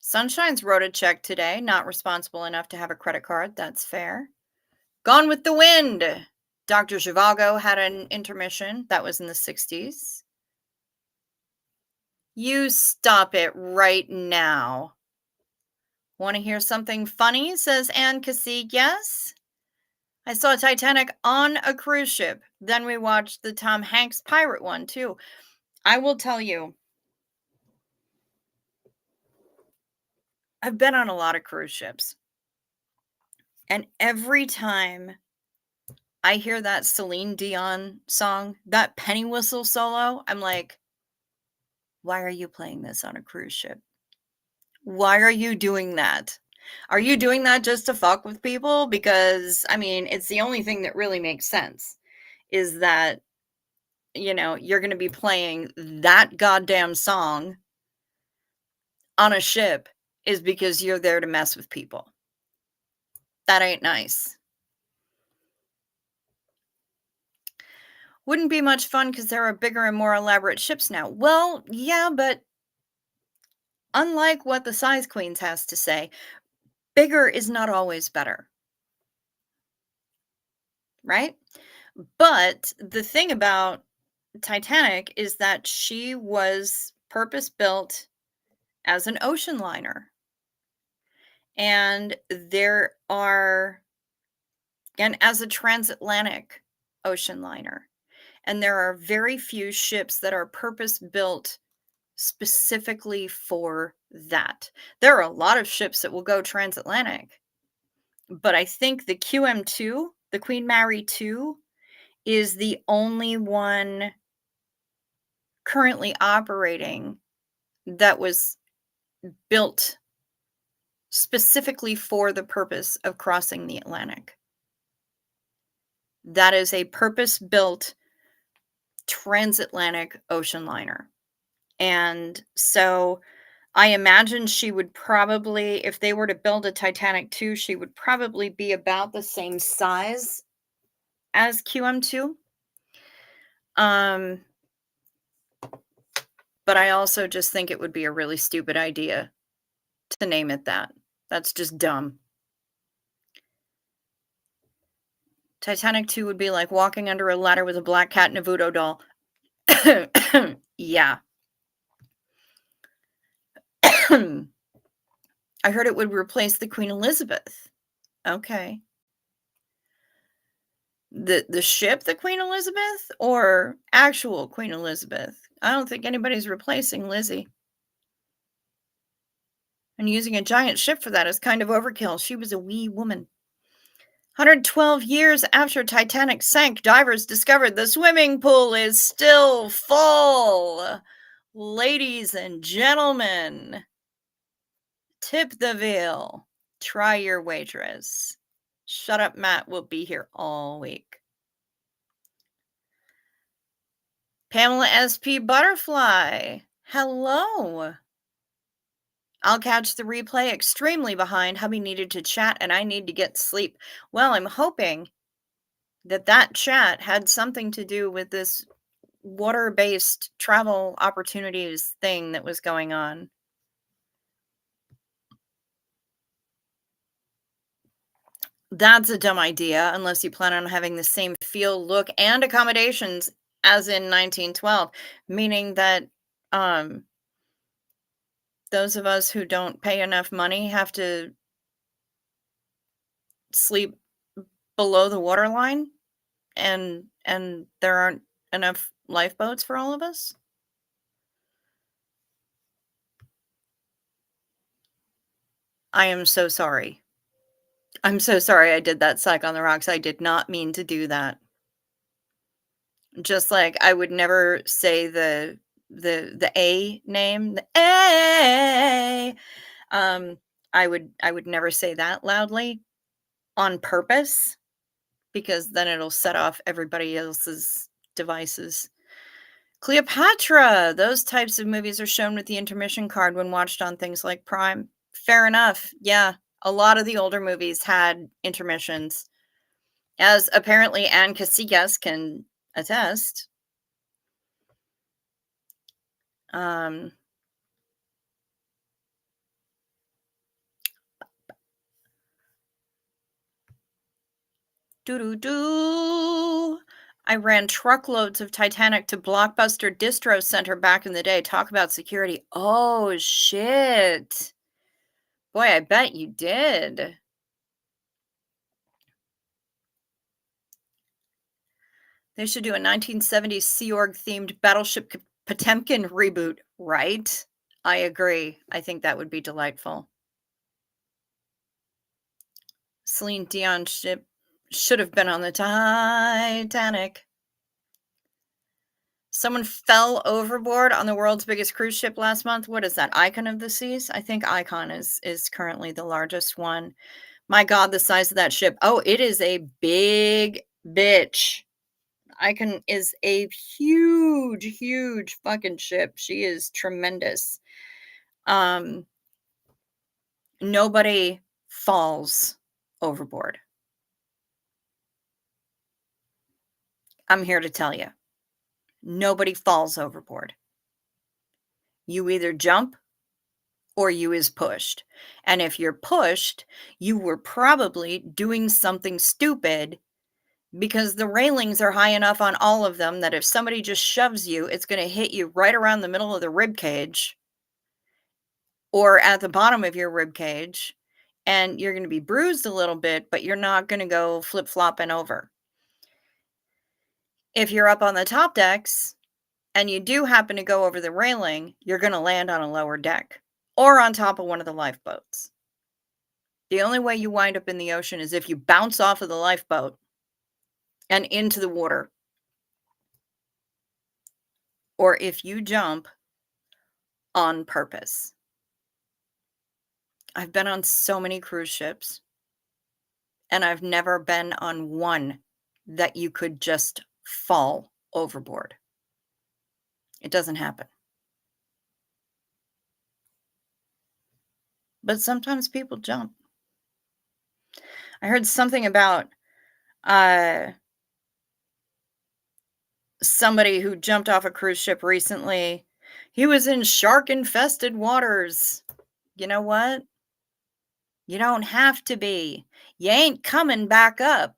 Sunshine's wrote a check today. Not responsible enough to have a credit card. That's fair. Gone with the Wind. Dr. Zhivago had an intermission. That was in the 60s. You stop it right now. Want to hear something funny? Says Ann Cassique. Yes. I saw Titanic on a cruise ship. Then we watched the Tom Hanks pirate one too. I will tell you, I've been on a lot of cruise ships. And every time I hear that Celine Dion song, that penny whistle solo, I'm like, why are you playing this on a cruise ship? Why are you doing that? Are you doing that just to fuck with people? Because, I mean, it's the only thing that really makes sense is that, you're going to be playing that goddamn song on a ship is because you're there to mess with people. That ain't nice. Wouldn't be much fun because there are bigger and more elaborate ships now. Well, yeah, but unlike what the Size Queens has to say, bigger is not always better. Right? But the thing about Titanic is that she was purpose built as an ocean liner. And as a transatlantic ocean liner. And there are very few ships that are purpose built specifically for that. There are a lot of ships that will go transatlantic, but I think the QM2, the Queen Mary 2, is the only one currently operating that was built specifically for the purpose of crossing the Atlantic. That is a purpose-built transatlantic ocean liner. And so I imagine she would probably, if they were to build a Titanic 2, she would probably be about the same size as QM2. Um, but I also just think it would be a really stupid idea to name it that. That's just dumb. Titanic 2 would be like walking under a ladder with a black cat and a voodoo doll. Yeah. I heard it would replace the Queen Elizabeth. Okay. The ship, the Queen Elizabeth, or actual Queen Elizabeth? I don't think anybody's replacing Lizzie. And using a giant ship for that is kind of overkill. She was a wee woman. 112 years after Titanic sank, divers discovered the swimming pool is still full. Ladies and gentlemen, tip the veal. Try your waitress. Shut up, Matt. Will be here all week. Pamela SP Butterfly. Hello. I'll catch the replay extremely behind. Hubby needed to chat and I need to get sleep. Well, I'm hoping that that chat had something to do with this water-based travel opportunities thing that was going on. That's a dumb idea unless you plan on having the same feel, look, and accommodations as in 1912, meaning that those of us who don't pay enough money have to sleep below the waterline and there aren't enough lifeboats for all of us. I am so sorry. I'm so sorry I did that psych on the rocks. I did not mean to do that. Just like I would never say the A name, the A. I would never say that loudly on purpose because then it'll set off everybody else's devices. Cleopatra, those types of movies are shown with the intermission card when watched on things like Prime. Fair enough. Yeah, a lot of the older movies had intermissions, as apparently Anne Casillas can attest. Um, doo-doo-doo. I ran truckloads of Titanic to Blockbuster Distro Center back in the day. Talk about security. Oh, shit. Boy, I bet you did. They should do a 1970s Sea Org themed Battleship Potemkin reboot, right? I agree. I think that would be delightful. Celine Dion ship should have been on the Titanic. Someone fell overboard on the world's biggest cruise ship last month. What is that? Icon of the Seas? I think Icon is currently the largest one. My God, the size of that ship. Oh, it is a big bitch. Icon is a huge, huge fucking ship. She is tremendous. Nobody falls overboard. I'm here to tell you. Nobody falls overboard. You either jump or you is pushed. And if you're pushed, you were probably doing something stupid because the railings are high enough on all of them that if somebody just shoves you, it's going to hit you right around the middle of the rib cage or at the bottom of your rib cage, and you're going to be bruised a little bit, but you're not going to go flip-flopping over. If you're up on the top decks and you do happen to go over the railing, you're going to land on a lower deck or on top of one of the lifeboats. The only way you wind up in the ocean is if you bounce off of the lifeboat and into the water or if you jump on purpose. I've been on so many cruise ships, and I've never been on one that you could just fall overboard. It doesn't happen. But sometimes people jump. I heard something about uh somebody who jumped off a cruise ship recently. He was in shark infested waters. You know what? You don't have to be. You ain't coming back up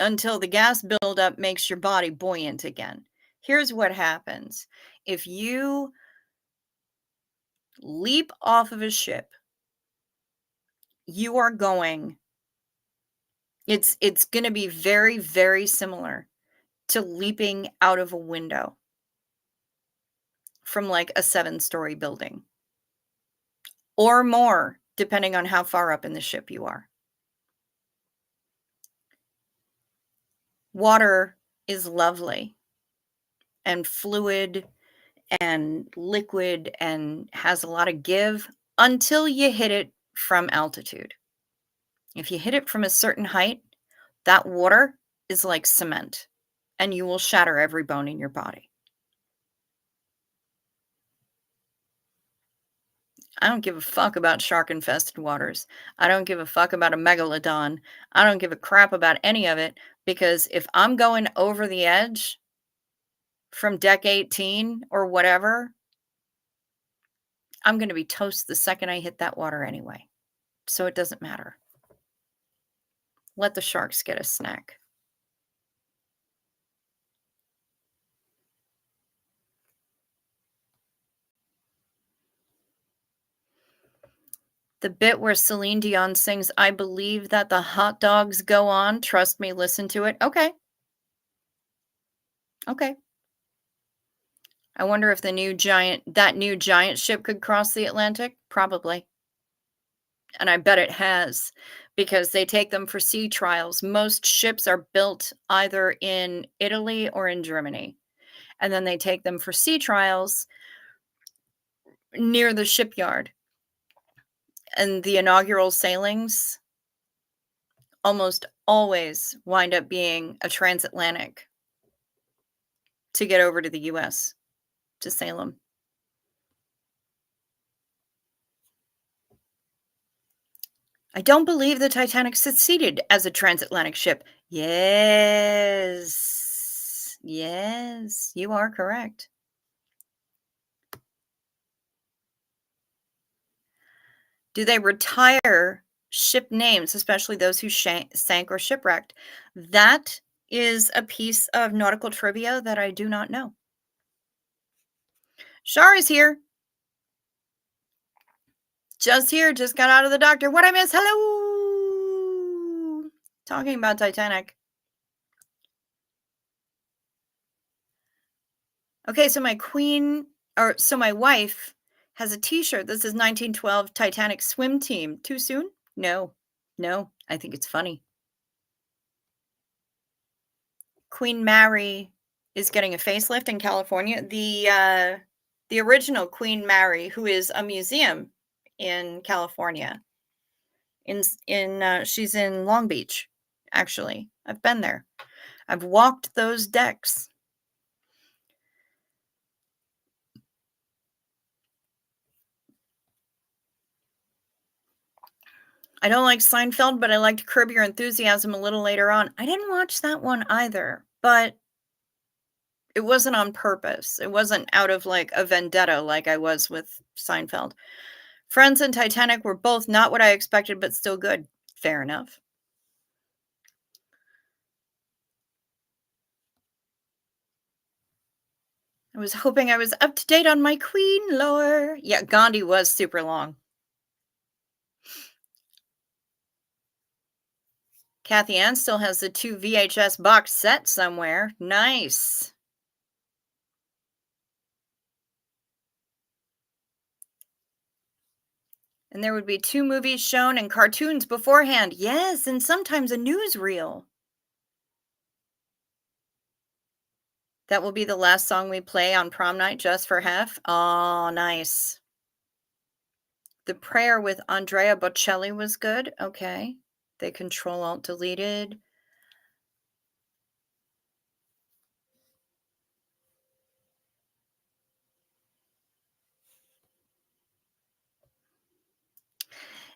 until the gas buildup makes your body buoyant again. Here's what happens. If you leap off of a ship, you are going it's going to be very, very similar to leaping out of a window from like a 7-story building or more, depending on how far up in the ship you are. Water is lovely and fluid and liquid and has a lot of give until you hit it from altitude. If you hit it from a certain height, that water is like cement and you will shatter every bone in your body. I don't give a fuck about shark infested waters. I don't give a fuck about a megalodon. I don't give a crap about any of it because if I'm going over the edge from deck 18 or whatever, I'm going to be toast the second I hit that water anyway. So it doesn't matter. Let the sharks get a snack. The bit where Celine Dion sings, "I believe that the hot dogs go on. Trust me, listen to it." Okay. Okay. I wonder if that new giant ship could cross the Atlantic? Probably. And I bet it has because they take them for sea trials. Most ships are built either in Italy or in Germany. And then they take them for sea trials near the shipyard. And the inaugural sailings almost always wind up being a transatlantic to get over to the US, to Salem. I don't believe the Titanic succeeded as a transatlantic ship. Yes. Yes, you are correct. Do they retire ship names, especially those who sank or shipwrecked? That is a piece of nautical trivia that I do not know. Shar is here. Just here, just got out of the doctor. What I miss? Hello. Talking about Titanic. Okay, so my wife has a t-shirt that says 1912 Titanic swim team. Too soon? No. No, I think it's funny. Queen Mary is getting a facelift in California. The original Queen Mary, who is a museum in California. She's in Long Beach, actually. I've been there. I've walked those decks. I don't like Seinfeld, but I liked Curb Your Enthusiasm a little later on. I didn't watch that one either, but it wasn't on purpose. It wasn't out of like a vendetta like I was with Seinfeld. Friends and Titanic were both not what I expected, but still good. Fair enough. I was hoping I was up to date on my Queen lore. Yeah, Gandhi was super long. Kathy Ann still has the 2 VHS box set somewhere. Nice. And there would be 2 movies shown and cartoons beforehand. Yes, and sometimes a newsreel. That will be the last song we play on prom night just for Hef. Oh, nice. The Prayer with Andrea Bocelli was good. Okay. They Control Alt deleted.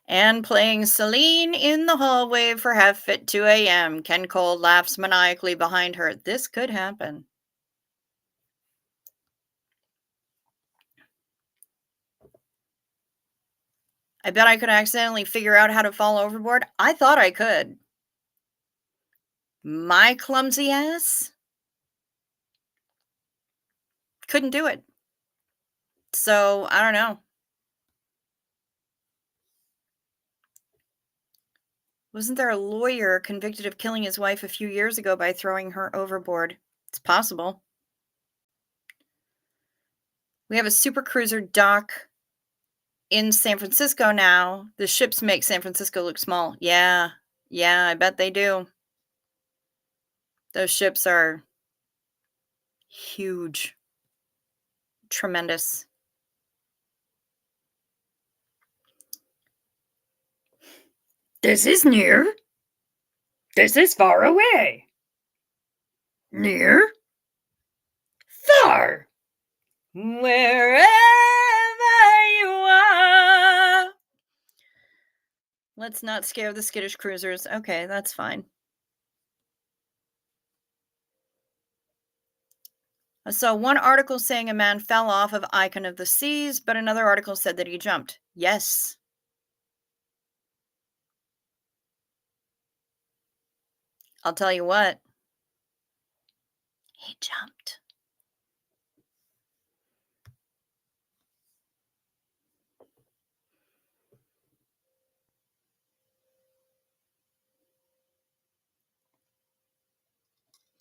And playing Celine in the hallway for Hef at 2 a.m. Ken Cole laughs maniacally behind her. This could happen. I bet I could accidentally figure out how to fall overboard. I thought I could. My clumsy ass couldn't do it. So, I don't know. Wasn't there a lawyer convicted of killing his wife a few years ago by throwing her overboard? It's possible. We have a super cruiser dock in San Francisco now. The ships make San Francisco look small. Yeah. Yeah, I bet they do. Those ships are huge. Tremendous. This is near. This is far away. Near. Far. Wherever you are. Let's not scare the skittish cruisers. Okay, that's fine. I saw one article saying a man fell off of Icon of the Seas, but another article said that he jumped. Yes. I'll tell you what. He jumped.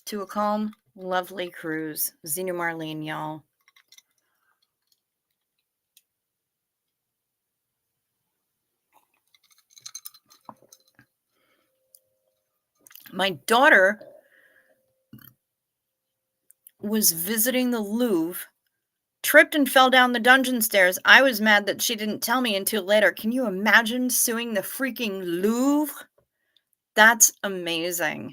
To a calm, lovely cruise. Xenu Marlene, y'all. My daughter was visiting the Louvre, tripped and fell down the dungeon stairs. I was mad that she didn't tell me until later. Can you imagine suing the freaking Louvre? That's amazing.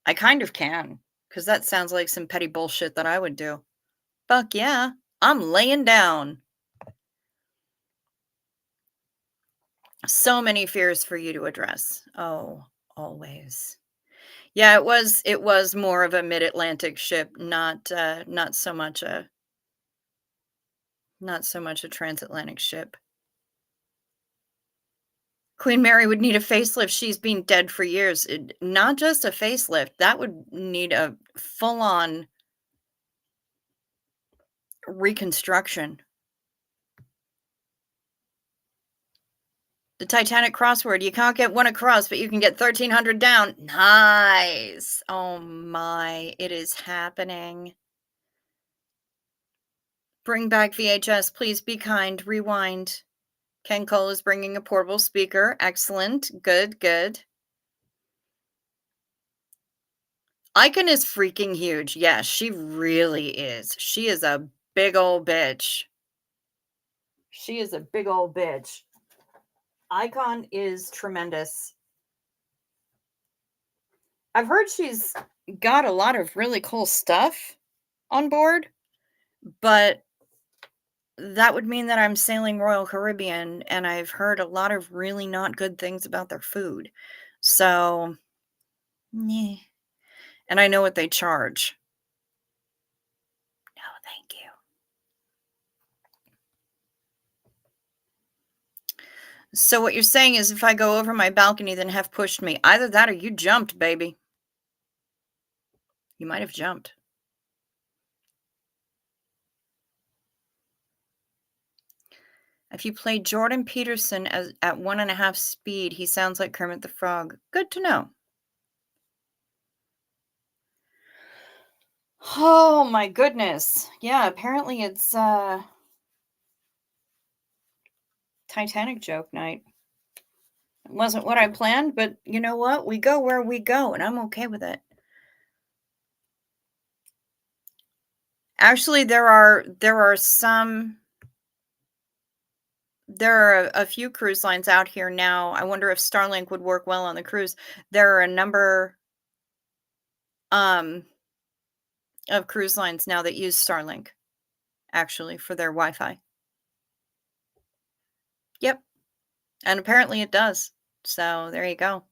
I kind of can, because that sounds like some petty bullshit that I would do. Fuck yeah, I'm laying down. So many fears for you to address. Oh, always. Yeah, it was more of a mid-Atlantic ship, not so much a transatlantic ship. Queen Mary would need a facelift. She's been dead for years. Not just a facelift. That would need a full-on reconstruction. The Titanic crossword. You can't get one across, but you can get 1,300 down. Nice. Oh my, it is happening. Bring back VHS. Please be kind. Rewind. Ken Cole is bringing a portable speaker. Excellent. Good, good. Icon is freaking huge. Yeah, she really is. She is a big old bitch. She is a big old bitch. Icon is tremendous. I've heard she's got a lot of really cool stuff on board, but that would mean that I'm sailing Royal Caribbean, and I've heard a lot of really not good things about their food. So, yeah. And I know what they charge. No, thank you. So what you're saying is if I go over my balcony, then have pushed me. Either that or you jumped, baby. You might have jumped. If you play Jordan Peterson at 1.5 speed, he sounds like Kermit the Frog. Good to know. Oh my goodness. Yeah, apparently it's Titanic joke night. It wasn't what I planned, but you know what? We go where we go, and I'm okay with it. Actually, there are a few cruise lines out here now. I wonder if Starlink would work well on the cruise. There are a number, um, of cruise lines now that use Starlink, actually, for their Wi-Fi. Yep, and apparently it does. So, there you go.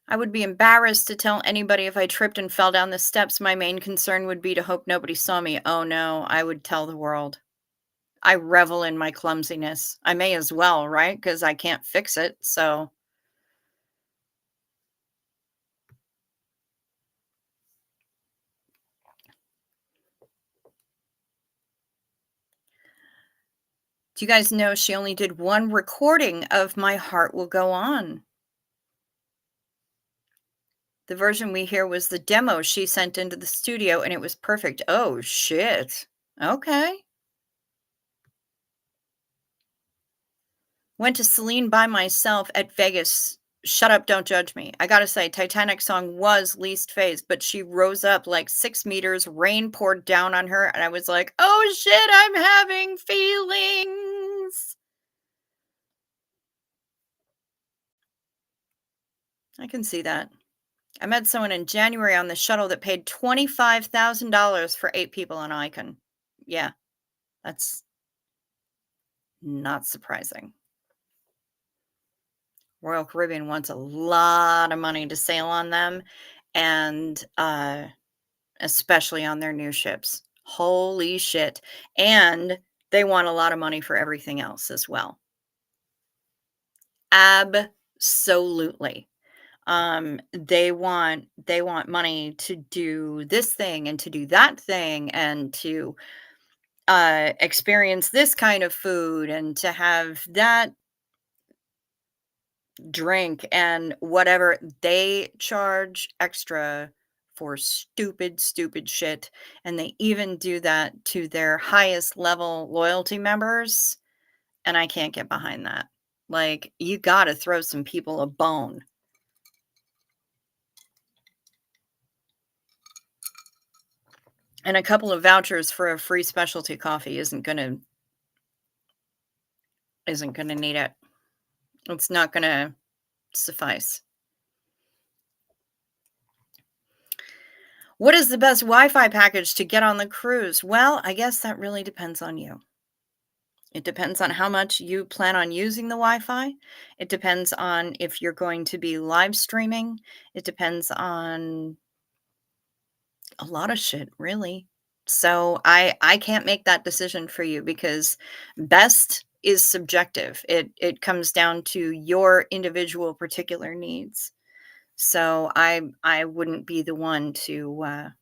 I would be embarrassed to tell anybody if I tripped and fell down the steps. My main concern would be to hope nobody saw me. Oh, no, I would tell the world. I revel in my clumsiness. I may as well, right? Because I can't fix it, so do you guys know she only did 1 recording of My Heart Will Go On? The version we hear was the demo she sent into the studio, and it was perfect. Oh, shit. Okay. Went to Celine by myself at Vegas. Shut up, don't judge me. I gotta say, Titanic song was least phased, but she rose up like 6 meters, rain poured down on her, and I was like, "Oh shit, I'm having feelings." I can see that. I met someone in January on the shuttle that paid $25,000 for 8 people on Icon. Yeah, that's not surprising. Royal Caribbean wants a lot of money to sail on them, and, especially on their new ships. Holy shit. And they want a lot of money for everything else as well. Absolutely. They want money to do this thing and to do that thing and to experience this kind of food and to have that drink and whatever. They charge extra for stupid, stupid shit. And they even do that to their highest level loyalty members. And I can't get behind that. Like, you gotta throw some people a bone. And a couple of vouchers for a free specialty coffee isn't gonna need it. It's not gonna suffice. What is the best Wi-Fi package to get on the cruise? Well, I guess that really depends on you. It depends on how much you plan on using the Wi-Fi. It depends on if you're going to be live streaming. It depends on a lot of shit, really. So I can't make that decision for you because best is subjective. It comes down to your individual particular needs. So I wouldn't be the one to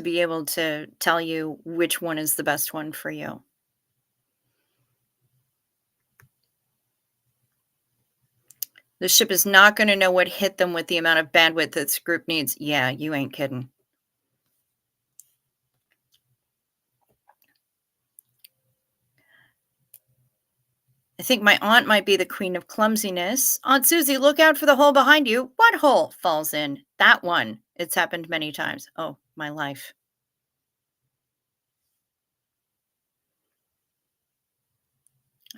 be able to tell you which one is the best one for you. The ship is not gonna know what hit them with the amount of bandwidth this group needs. Yeah, you ain't kidding. I think my aunt might be the queen of clumsiness. Aunt Susie, look out for the hole behind you. What hole falls in? That one. It's happened many times. Oh, my life.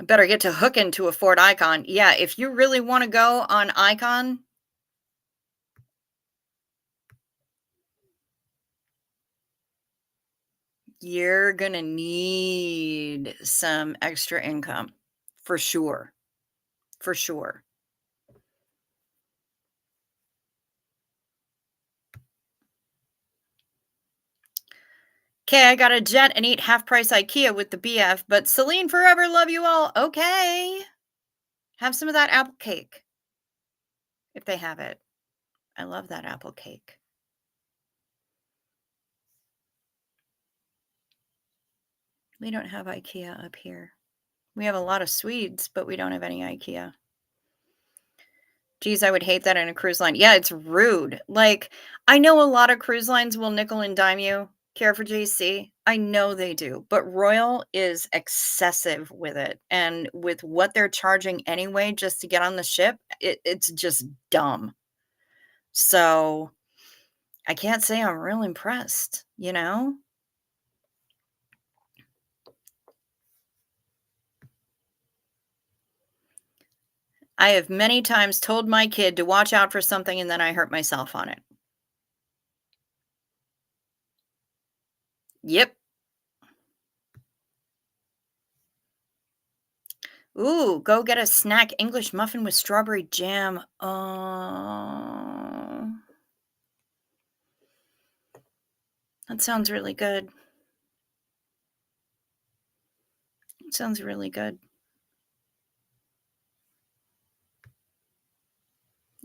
I better get to hooking to afford Icon. Yeah, if you really want to go on Icon, you're gonna need some extra income for sure. For sure. Okay, I got a jet and eat half price IKEA with the BF, but Celine forever love you all. Okay. Have some of that apple cake if they have it. I love that apple cake. We don't have IKEA up here. We have a lot of Swedes, but we don't have any IKEA. Geez, I would hate that in a cruise line. Yeah, it's rude. Like, I know a lot of cruise lines will nickel and dime you. care for JC? I know they do, but Royal is excessive with it, and with what they're charging anyway just to get on the ship, it's just dumb. So, I can't say I'm real impressed, you know? I have many times told my kid to watch out for something, and then I hurt myself on it. Yep. Ooh, go get a snack English muffin with strawberry jam. That sounds really good. Sounds really good.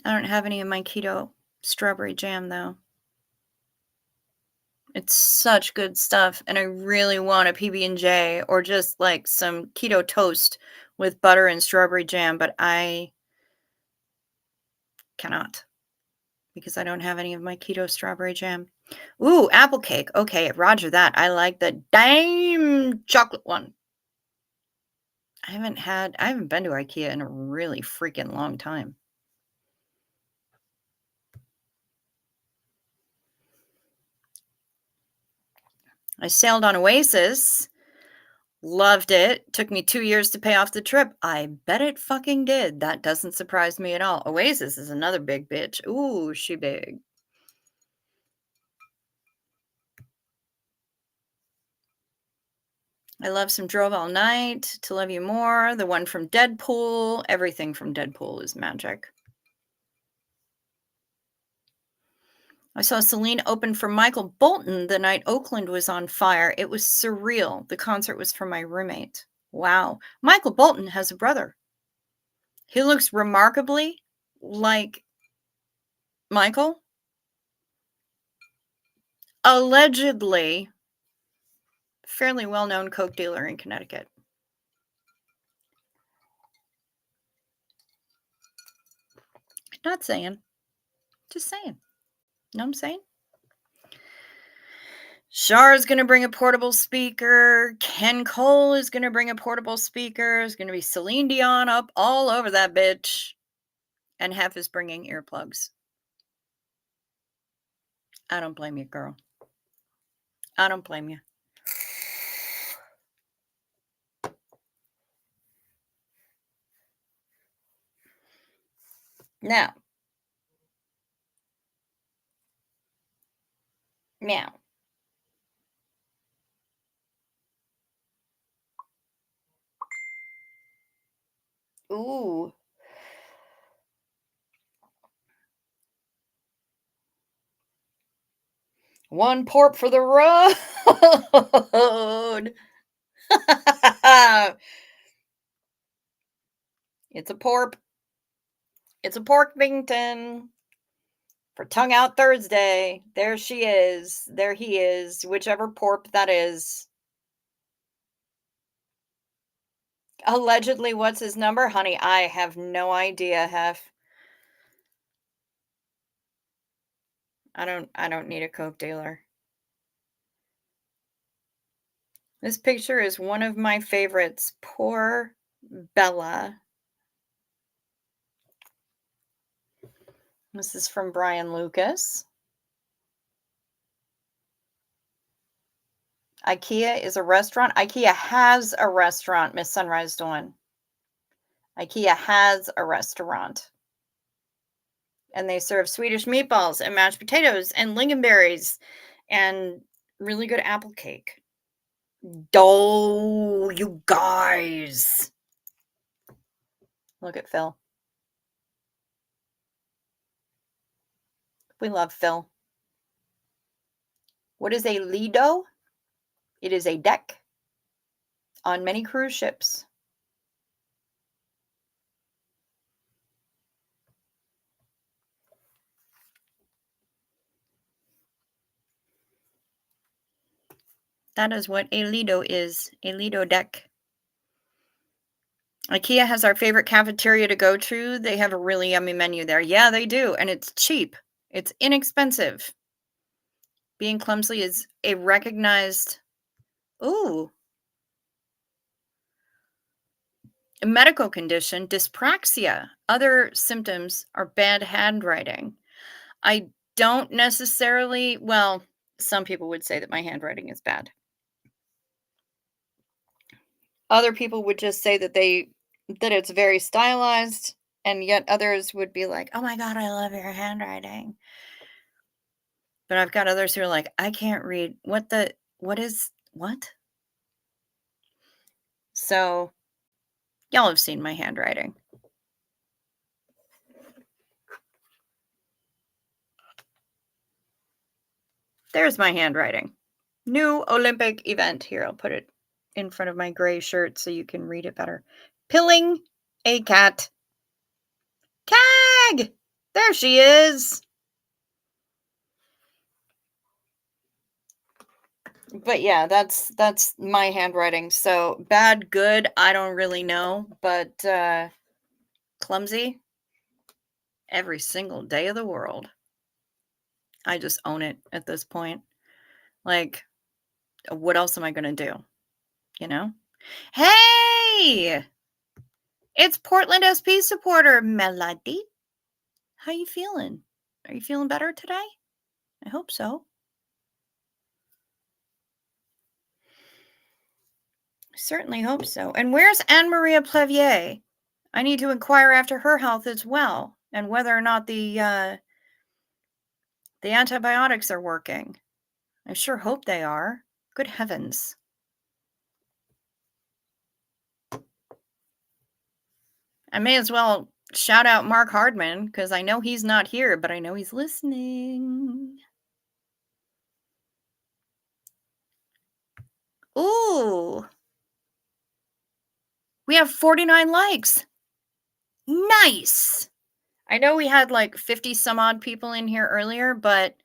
I don't have any of my keto strawberry jam, though. It's such good stuff, and I really want a PB&J or just, like, some keto toast with butter and strawberry jam, but I cannot because I don't have any of my keto strawberry jam. Ooh, apple cake. Okay, roger that. I like the dime chocolate one. I haven't been to IKEA in a really freaking long time. I sailed on Oasis, loved it, took me 2 years to pay off the trip. I bet it fucking did. That doesn't surprise me at all. Oasis is another big bitch. Ooh, she big. I love some Drove All Night, To Love You More, the one from Deadpool. Everything from Deadpool is magic. I saw Celine open for Michael Bolton the night Oakland was on fire. It was surreal. The concert was for my roommate. Wow. Michael Bolton has a brother. He looks remarkably like Michael. Allegedly, fairly well-known coke dealer in Connecticut. Not saying. Just saying. Know what I'm saying? Shar is going to bring a portable speaker. Ken Cole is going to bring a portable speaker. It's going to be Celine Dion up all over that bitch. And Hef is bringing earplugs. I don't blame you, girl. I don't blame you. Now. Now. Ooh. One porp for the road. It's a porp. It's a pork Bington for Tongue Out Thursday. There she is. There he is. Whichever porp that is. Allegedly, what's his number? Honey, I have no idea, Hef. I don't need a coke dealer. This picture is one of my favorites. Poor Bella. This is from Brian Lucas. IKEA is a restaurant. IKEA has a restaurant, Miss Sunrise Dawn. IKEA has a restaurant. And they serve Swedish meatballs and mashed potatoes and lingonberries and really good apple cake. Oh, you guys. Look at Phil. We love Phil. What is a Lido? It is a deck on many cruise ships. That is what a Lido is, a Lido deck. IKEA has our favorite cafeteria to go to. They have a really yummy menu there. Yeah, they do, and it's cheap. It's inexpensive. Being clumsy is a recognized ooh, a medical condition, dyspraxia. Other symptoms are bad handwriting. I don't necessarily, well, some people would say that my handwriting is bad. Other people would just say that it's very stylized, and yet others would be like, "Oh my god, I love your handwriting." But I've got others who are like, "I can't read. What is what?" So, y'all have seen my handwriting. There's my handwriting. New Olympic event. Here, I'll put it in front of my gray shirt so you can read it better. Pilling a cat. Tag! There she is. But yeah, that's my handwriting. So bad, good, I don't really know, but clumsy every single day of the world. I just own it at this point. Like, what else am I gonna do? You know? Hey! It's Portland SP supporter Melody. How you feeling? Are you feeling better today? I hope so. Certainly hope so. And where's Anne Maria Plevier? I need to inquire after her health as well, and whether or not the antibiotics are working. I sure hope they are. Good heavens. I may as well shout out Mark Hardman because I know he's not here, but I know he's listening. Ooh, we have 49 likes. Nice. I know we had like 50 some odd people in here earlier, but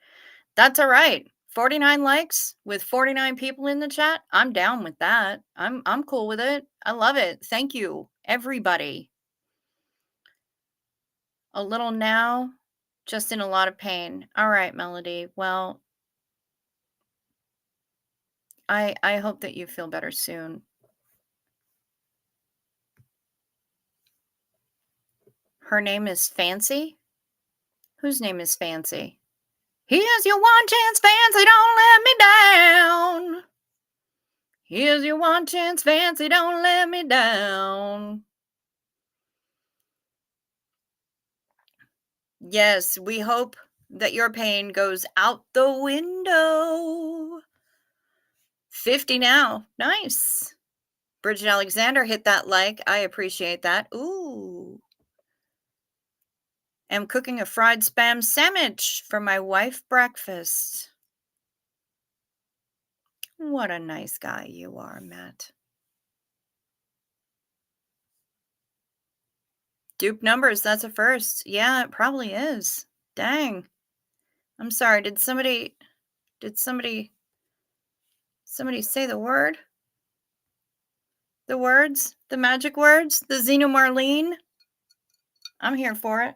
that's all right. 49 likes with 49 people in the chat. I'm down with that. I'm cool with it. I love it. Thank you, everybody. A little now, just in a lot of pain. All right, Melody. Well, I hope that you feel better soon. Her name is Fancy? Whose name is Fancy? Here's your one chance, Fancy, don't let me down. Here's your one chance, Fancy, don't let me down. Yes, we hope that your pain goes out the window. 50 now. Nice. Bridget Alexander hit that like. I appreciate that. Ooh. Am cooking a fried spam sandwich for my wife breakfast. What a nice guy you are, Matt. Dupe numbers, that's a first. Yeah, it probably is. Dang. I'm sorry. Did somebody say the word? The words? The magic words? The Xeno Marlene? I'm here for it.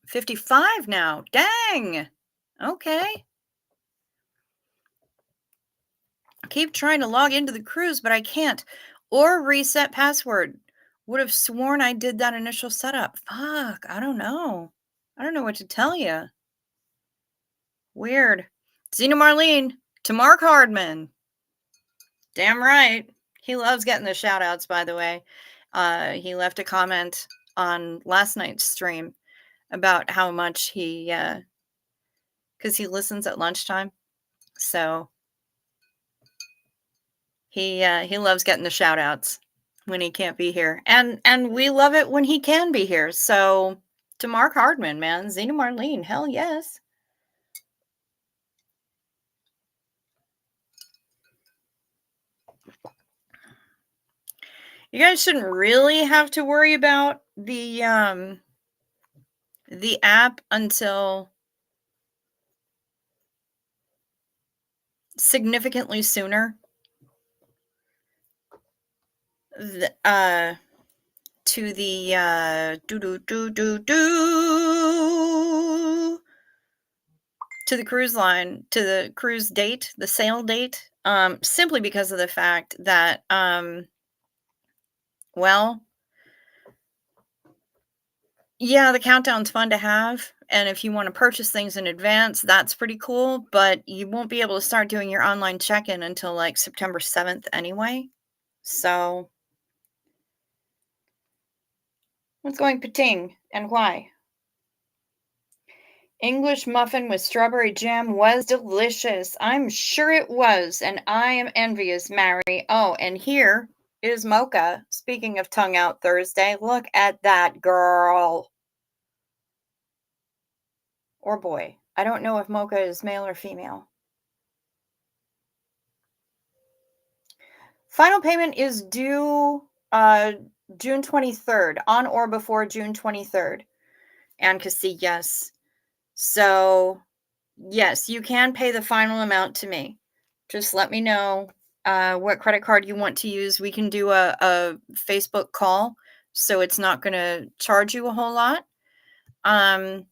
55 now. Dang. Okay. I keep trying to log into the cruise, but I can't. Or reset password. Would have sworn I did that initial setup. Fuck. I don't know. I don't know what to tell you. Weird. Xena Marlene to Mark Hardman. Damn right. He loves getting the shout outs, by the way. He left a comment on last night's stream about how much because he listens at lunchtime. So he loves getting the shout outs when he can't be here. And we love it when he can be here. So to Mark Hardman, man, Xena Marlene, hell yes. You guys shouldn't really have to worry about the app until significantly sooner. to the to the cruise line, to the cruise date, the sail date, simply because of the fact that, well, yeah, the countdown's fun to have, and if you wanna purchase things in advance, that's pretty cool, but you won't be able to start doing your online check-in until, like, September 7th anyway. So, what's going pating and why? English muffin with strawberry jam was delicious. I'm sure it was, and I am envious, Mary. Oh, and here is Mocha. Speaking of Tongue Out Thursday, look at that girl or boy. I don't know if Mocha is male or female. Final payment is due June 23rd, on or before June 23rd. And Cassie, yes. So, yes, you can pay the final amount to me. Just let me know what credit card you want to use. We can do a Facebook call, so it's not going to charge you a whole lot. Um,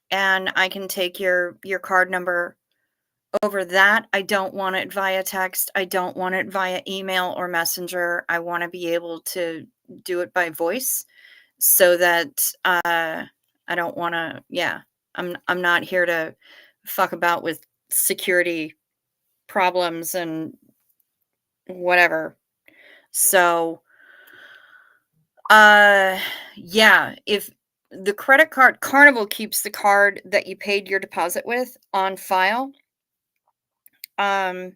and I can take your card number over that. I don't want it via text. I don't want it via email or messenger. I want to be able to do it by voice so that I don't want to. Yeah, I'm not here to fuck about with security problems and whatever. So, uh, yeah, if the credit card Carnival keeps the card that you paid your deposit with on file, um,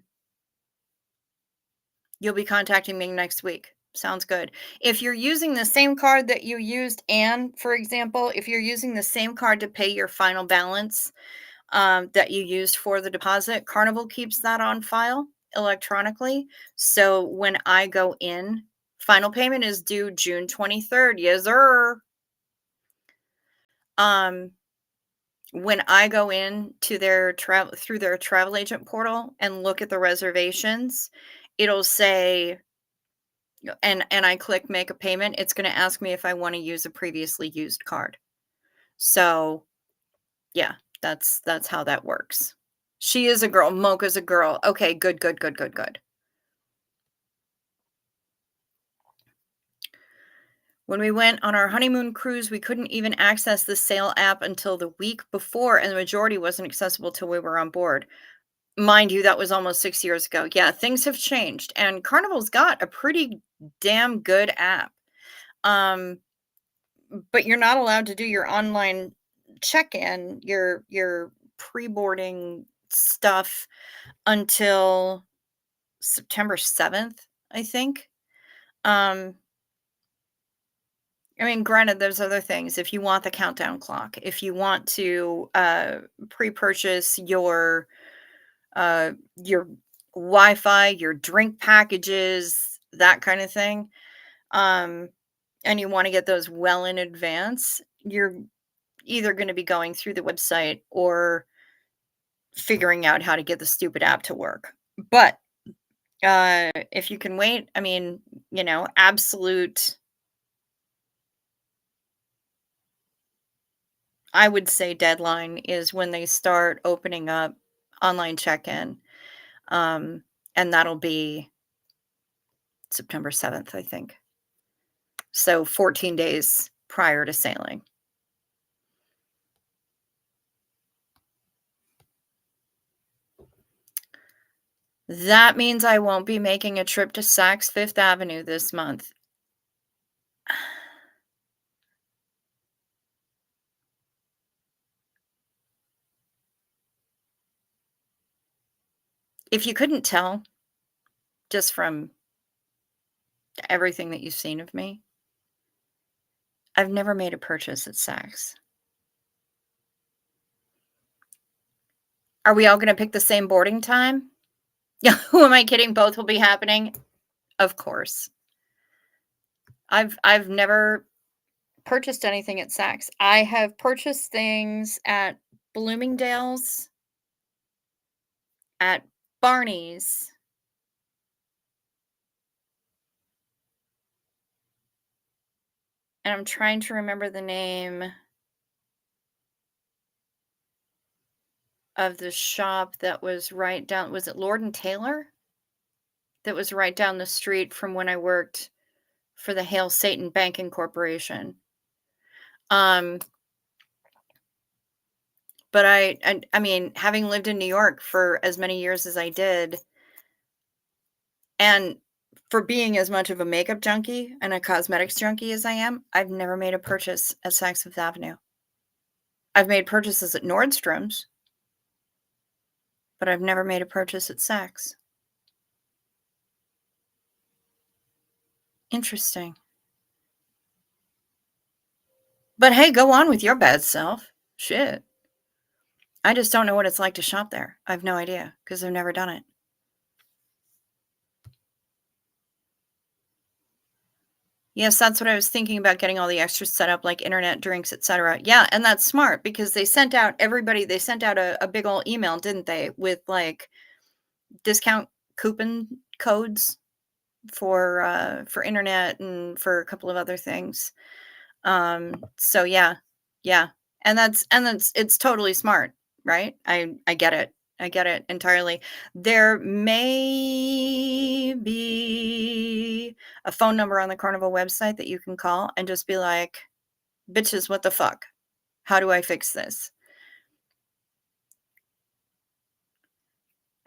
you'll be contacting me next week. Sounds good. If you're using the same card that you used, Anne, for example, if you're using the same card to pay your final balance that you used for the deposit, Carnival keeps that on file electronically. So when I go in, final payment is due June 23rd. Yes, sir. Um, when I go in to their travel through their travel agent portal and look at the reservations, it'll say and I click make a payment, it's going to ask me if I want to use a previously used card. So, yeah, that's how that works. She is a girl, Mocha's a girl. Okay, good, good, good, good, good. When we went on our honeymoon cruise, we couldn't even access the Sail app until the week before, and the majority wasn't accessible till we were on board. Mind you, that was almost 6 years ago. Yeah, things have changed, and Carnival's got a pretty damn good app. Um, but you're not allowed to do your online check-in, your pre-boarding stuff until September 7th, I think. Um, I mean, granted, there's other things. If you want the countdown clock, if you want to pre-purchase your Wi-Fi, your drink packages, that kind of thing, um, and you want to get those well in advance, you're either going to be going through the website or figuring out how to get the stupid app to work. But if you can wait, I mean, absolute I would say deadline is when they start opening up online check-in, um, and that'll be September 7th, I think. So 14 days prior to sailing. That means I won't be making a trip to Saks Fifth Avenue this month. If you couldn't tell just from everything that you've seen of me, I've never made a purchase at Saks. Are we all gonna pick the same boarding time? Yeah, who am I kidding? Both will be happening? Of course. I've never purchased anything at Saks. I have purchased things at Bloomingdale's, at Barney's. And I'm trying to remember the name of the shop that was right down, was it Lord& and Taylor? That was right down the street from when I worked for the Hail Satan Banking Corporation. Um, but I mean, having lived in New York for as many years as I did, and for being as much of a makeup junkie and a cosmetics junkie as I am, I've never made a purchase at Saks Fifth Avenue. I've made purchases at Nordstrom's, but I've never made a purchase at Saks. Interesting. But hey, go on with your bad self. Shit. I just don't know what it's like to shop there. I have no idea because I've never done it. Yes, that's what I was thinking about, getting all the extras set up, like internet, drinks, etc. Yeah, and that's smart because they sent out a big old email, didn't they, with like discount coupon codes for internet and for a couple of other things. So yeah. Yeah. And that's it's totally smart, right? I get it. I get it entirely. There may be a phone number on the Carnival website that you can call and just be like, "Bitches, what the fuck? How do I fix this?"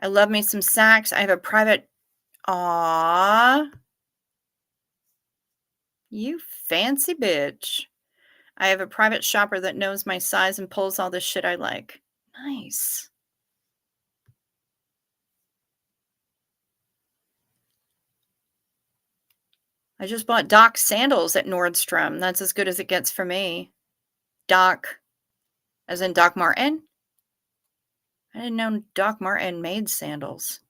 I love me some Saks. I have a private Aw, you fancy bitch. I have a private shopper that knows my size and pulls all the shit I like. Nice. I just bought Doc sandals at Nordstrom. That's as good as it gets for me. Doc, as in Doc Martin? I didn't know Doc Martin made sandals.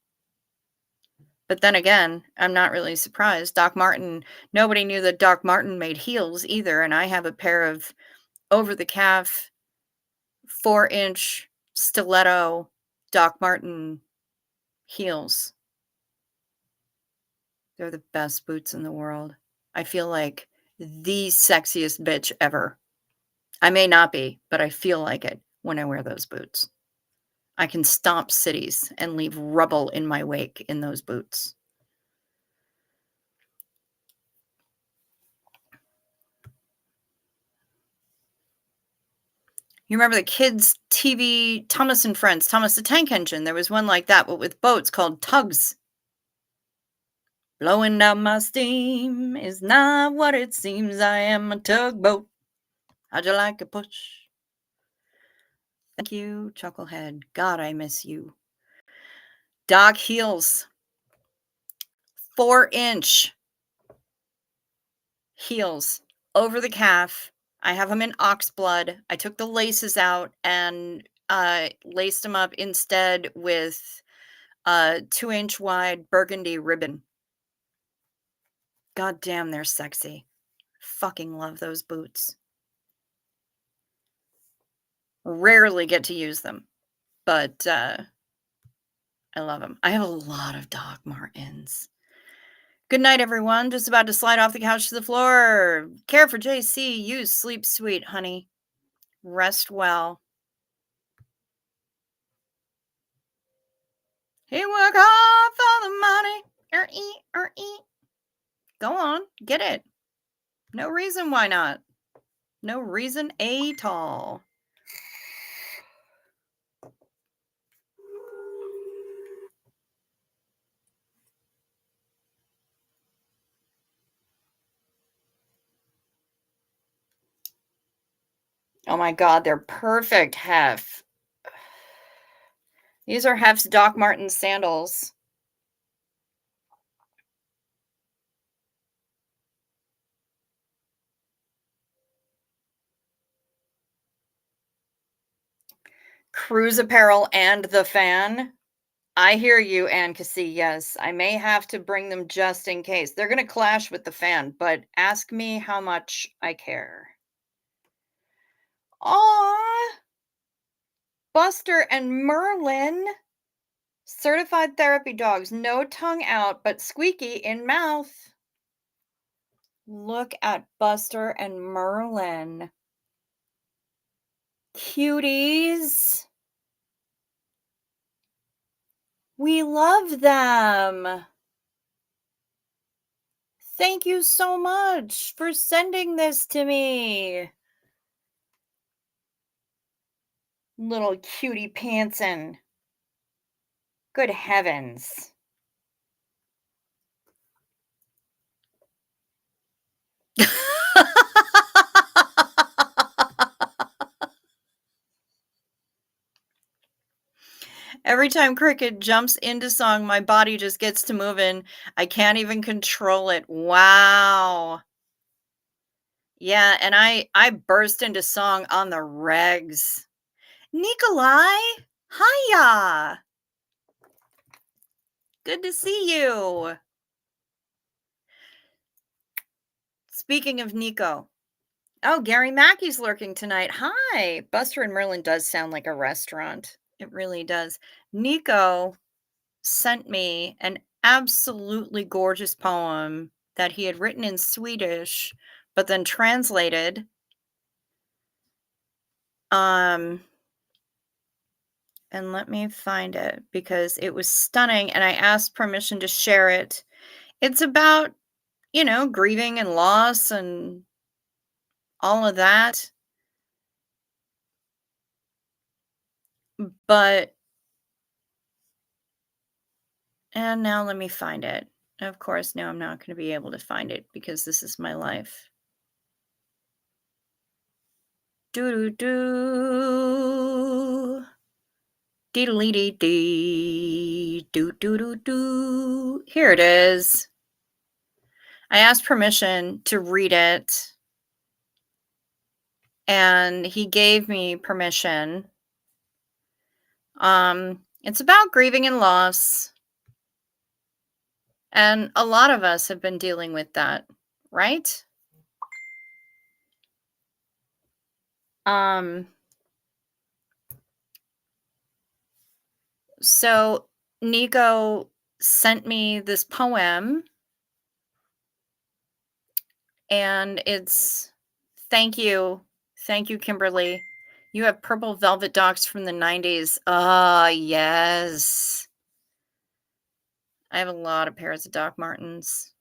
But then again, I'm not really surprised. Doc Martin, nobody knew that Doc Martin made heels either. And I have a pair of over the calf, 4-inch stiletto Doc Martin heels. They're the best boots in the world. I feel like the sexiest bitch ever. I may not be, but I feel like it when I wear those boots. I can stomp cities and leave rubble in my wake in those boots. You remember the kids' TV, Thomas and Friends, Thomas the Tank Engine? There was one like that, but with boats called tugs. Blowing down my steam is not what it seems. I am a tugboat. How'd you like a push? Thank you, Chucklehead. God, I miss you. Doc heels. 4-inch heels over the calf. I have them in ox blood. I took the laces out and laced them up instead with 2-inch wide burgundy ribbon. God damn, they're sexy. Fucking love those boots. Rarely get to use them, but I love them. I have a lot of Doc Martens. Good night, everyone. Just about to slide off the couch to the floor. Care for JC. You sleep sweet, honey. Rest well. He work hard for the money. Er-ee. Go on, get it. No reason why not. No reason at all. Oh my god, they're perfect, Hef. These are Hef's Doc Marten sandals. Cruise apparel and the fan. I hear you, Ann Cassie. Yes, I may have to bring them just in case. They're going to clash with the fan, but ask me how much I care. Aw, Buster and Merlin. Certified therapy dogs. No tongue out, but squeaky in mouth. Look at Buster and Merlin. Cuties. We love them. Thank you so much for sending this to me. Little cutie pantsin'. Good heavens. Every time Cricket jumps into song, my body just gets to moving. I can't even control it. Wow. Yeah, and I burst into song on the regs. Nikolai, hiya. Good to see you. Speaking of Nico. Oh, Gary Mackey's lurking tonight. Hi. Buster and Merlin does sound like a restaurant. It really does. Nico sent me an absolutely gorgeous poem that he had written in Swedish, but then translated. Um, and let me find it because it was stunning and I asked permission to share it. It's about, grieving and loss and all of that. But and now let me find it. Of course, now I'm not going to be able to find it because this is my life. Doo doo doo. Dee dee doo doo doo doo. Here it is. I asked permission to read it, and he gave me permission. It's about grieving and loss, and a lot of us have been dealing with that, right? Um, so Nico sent me this poem, and it's thank you. Thank you, Kimberly. You have purple velvet docs from the 90s. Ah, yes. I have a lot of pairs of Doc Martens.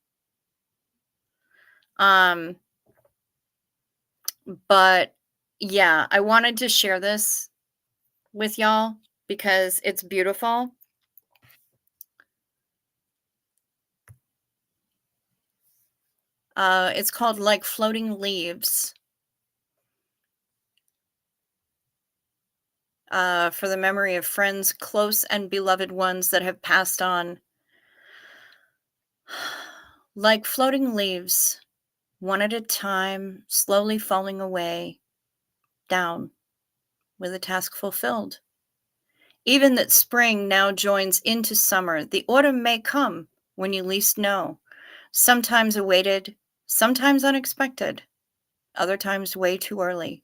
Um, but yeah, I wanted to share this with y'all because it's beautiful. It's called Like Floating Leaves. For the memory of friends, close and beloved ones that have passed on. Like floating leaves, one at a time, slowly falling away, down, with a task fulfilled. Even that spring now joins into summer, the autumn may come when you least know, sometimes awaited, sometimes unexpected, other times way too early.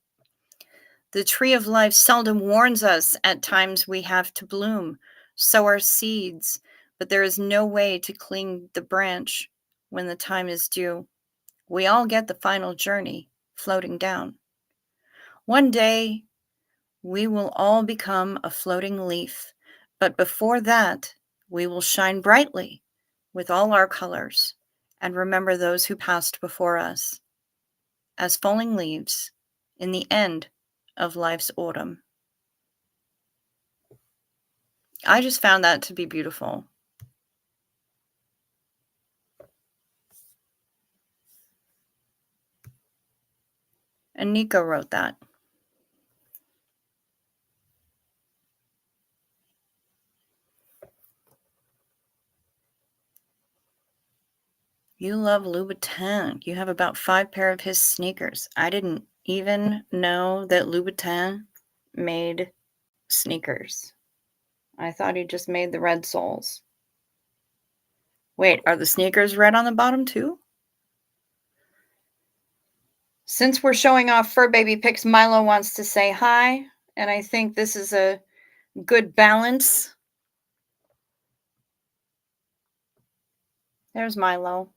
The tree of life seldom warns us at times we have to bloom, sow our seeds, but there is no way to cling the branch when the time is due. We all get the final journey, floating down. One day, we will all become a floating leaf, but before that, we will shine brightly with all our colors and remember those who passed before us as falling leaves in the end of life's autumn. I just found that to be beautiful. And Nico wrote that. You love Louboutin. You have about 5 pair of his sneakers. I didn't even know that Louboutin made sneakers. I thought he just made the red soles. Wait, are the sneakers red on the bottom too? Since we're showing off fur baby pics, Milo wants to say hi, and I think this is a good balance. There's Milo.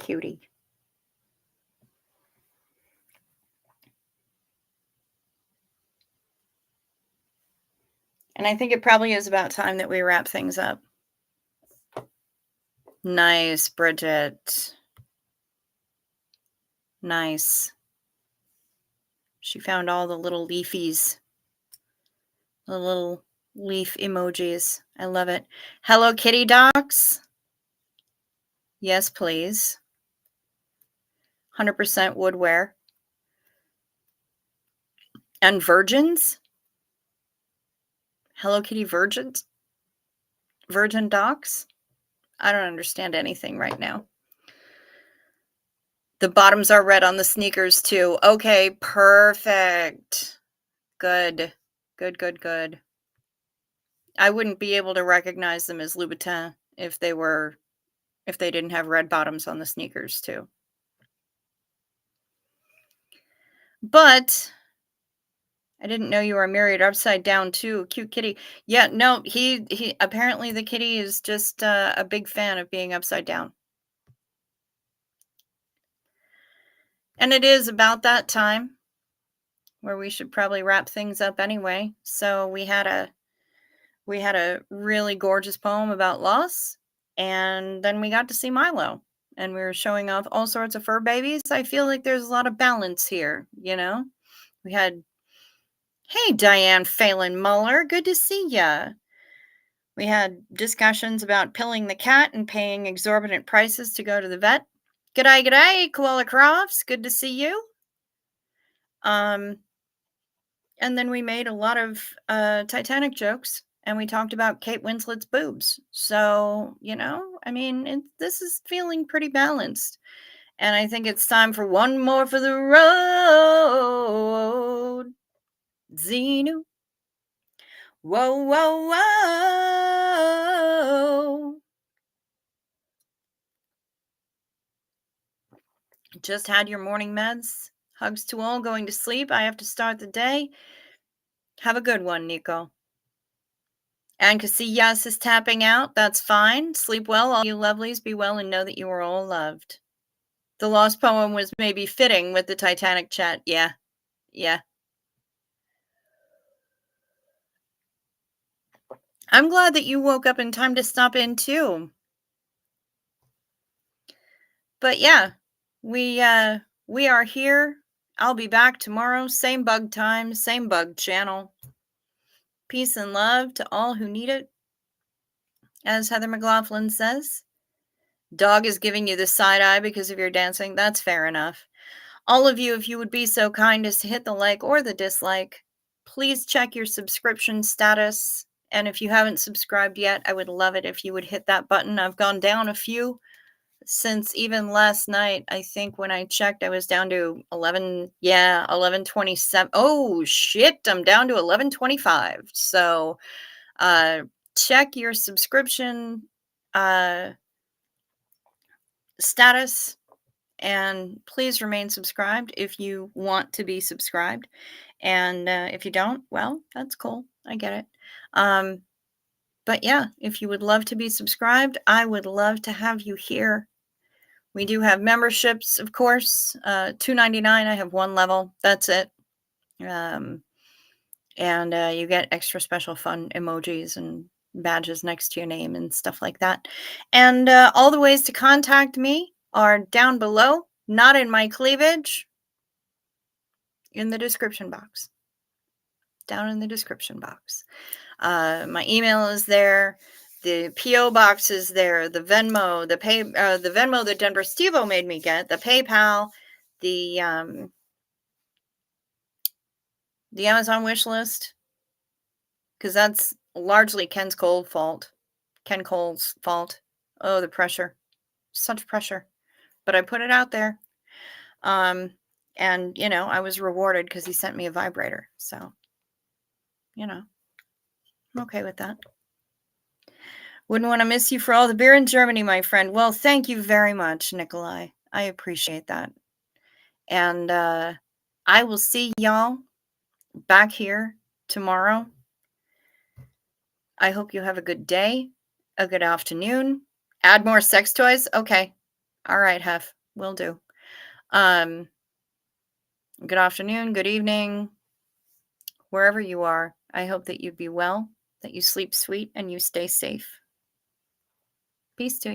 cutie. And I think it probably is about time that we wrap things up. Nice, Bridget. Nice. She found all the little leafies, the little leaf emojis. I love it. Hello Kitty docs. Yes, please. 100% woodware. And virgins? Hello Kitty virgins? Virgin docs? I don't understand anything right now. The bottoms are red on the sneakers too. Okay, perfect. Good. Good, good, good. I wouldn't be able to recognize them as Louboutin if they didn't have red bottoms on the sneakers too. But I didn't know you were married upside down too. Cute kitty. Yeah, no, he apparently the kitty is just a big fan of being upside down. And it is about that time where we should probably wrap things up anyway. So we had a really gorgeous poem about loss, and then we got to see Milo, and we were showing off all sorts of fur babies. I feel like there's a lot of balance here, you know? We had, hey, Diane Phelan Muller, good to see ya. We had discussions about pilling the cat and paying exorbitant prices to go to the vet. G'day, g'day, Koala Crofts, good to see you. And then we made a lot of Titanic jokes, and we talked about Kate Winslet's boobs. So, you know, I mean, this is feeling pretty balanced. And I think it's time for one more for the road. Xenu. Whoa, whoa, whoa. Just had your morning meds. Hugs to all, going to sleep. I have to start the day. Have a good one, Nico. And Casillas is tapping out. That's fine. Sleep well, all you lovelies. Be well and know that you are all loved. The lost poem was maybe fitting with the Titanic chat. Yeah. Yeah. I'm glad that you woke up in time to stop in too. But yeah, we are here. I'll be back tomorrow. Same bug time, same bug channel. Peace and love to all who need it. As Heather McLaughlin says, dog is giving you the side eye because of your dancing. That's fair enough. All of you, if you would be so kind as to hit the like or the dislike, please check your subscription status. And if you haven't subscribed yet, I would love it if you would hit that button. I've gone down a few since even last night. I think when I checked, I was down to 1127. Oh, shit, I'm down to 1125. So check your subscription status. And please remain subscribed if you want to be subscribed. And if you don't, well, that's cool. I get it. But yeah, if you would love to be subscribed, I would love to have you here. We do have memberships, of course. $2.99. I have one level. That's it. And you get extra special fun emojis and badges next to your name and stuff like that. And all the ways to contact me are down below, not in my cleavage, in the description box. Down in the description box. My email is there. The P.O. box is there. The Venmo, the Venmo that Denver Stevo made me get, the PayPal, the Amazon wish list, because that's largely Ken Cole's fault. Oh, the pressure. Such pressure. But I put it out there. And, you know, I was rewarded because he sent me a vibrator. So, you know, I'm okay with that. Wouldn't want to miss you for all the beer in Germany, my friend. Well, thank you very much, Nikolai. I appreciate that. And I will see y'all back here tomorrow. I hope you have a good day, a good afternoon. Add more sex toys? Okay. All right, Hef. Will do. Um, Good afternoon, good evening, wherever you are. I hope that you be well, that you sleep sweet, and you stay safe. Peace to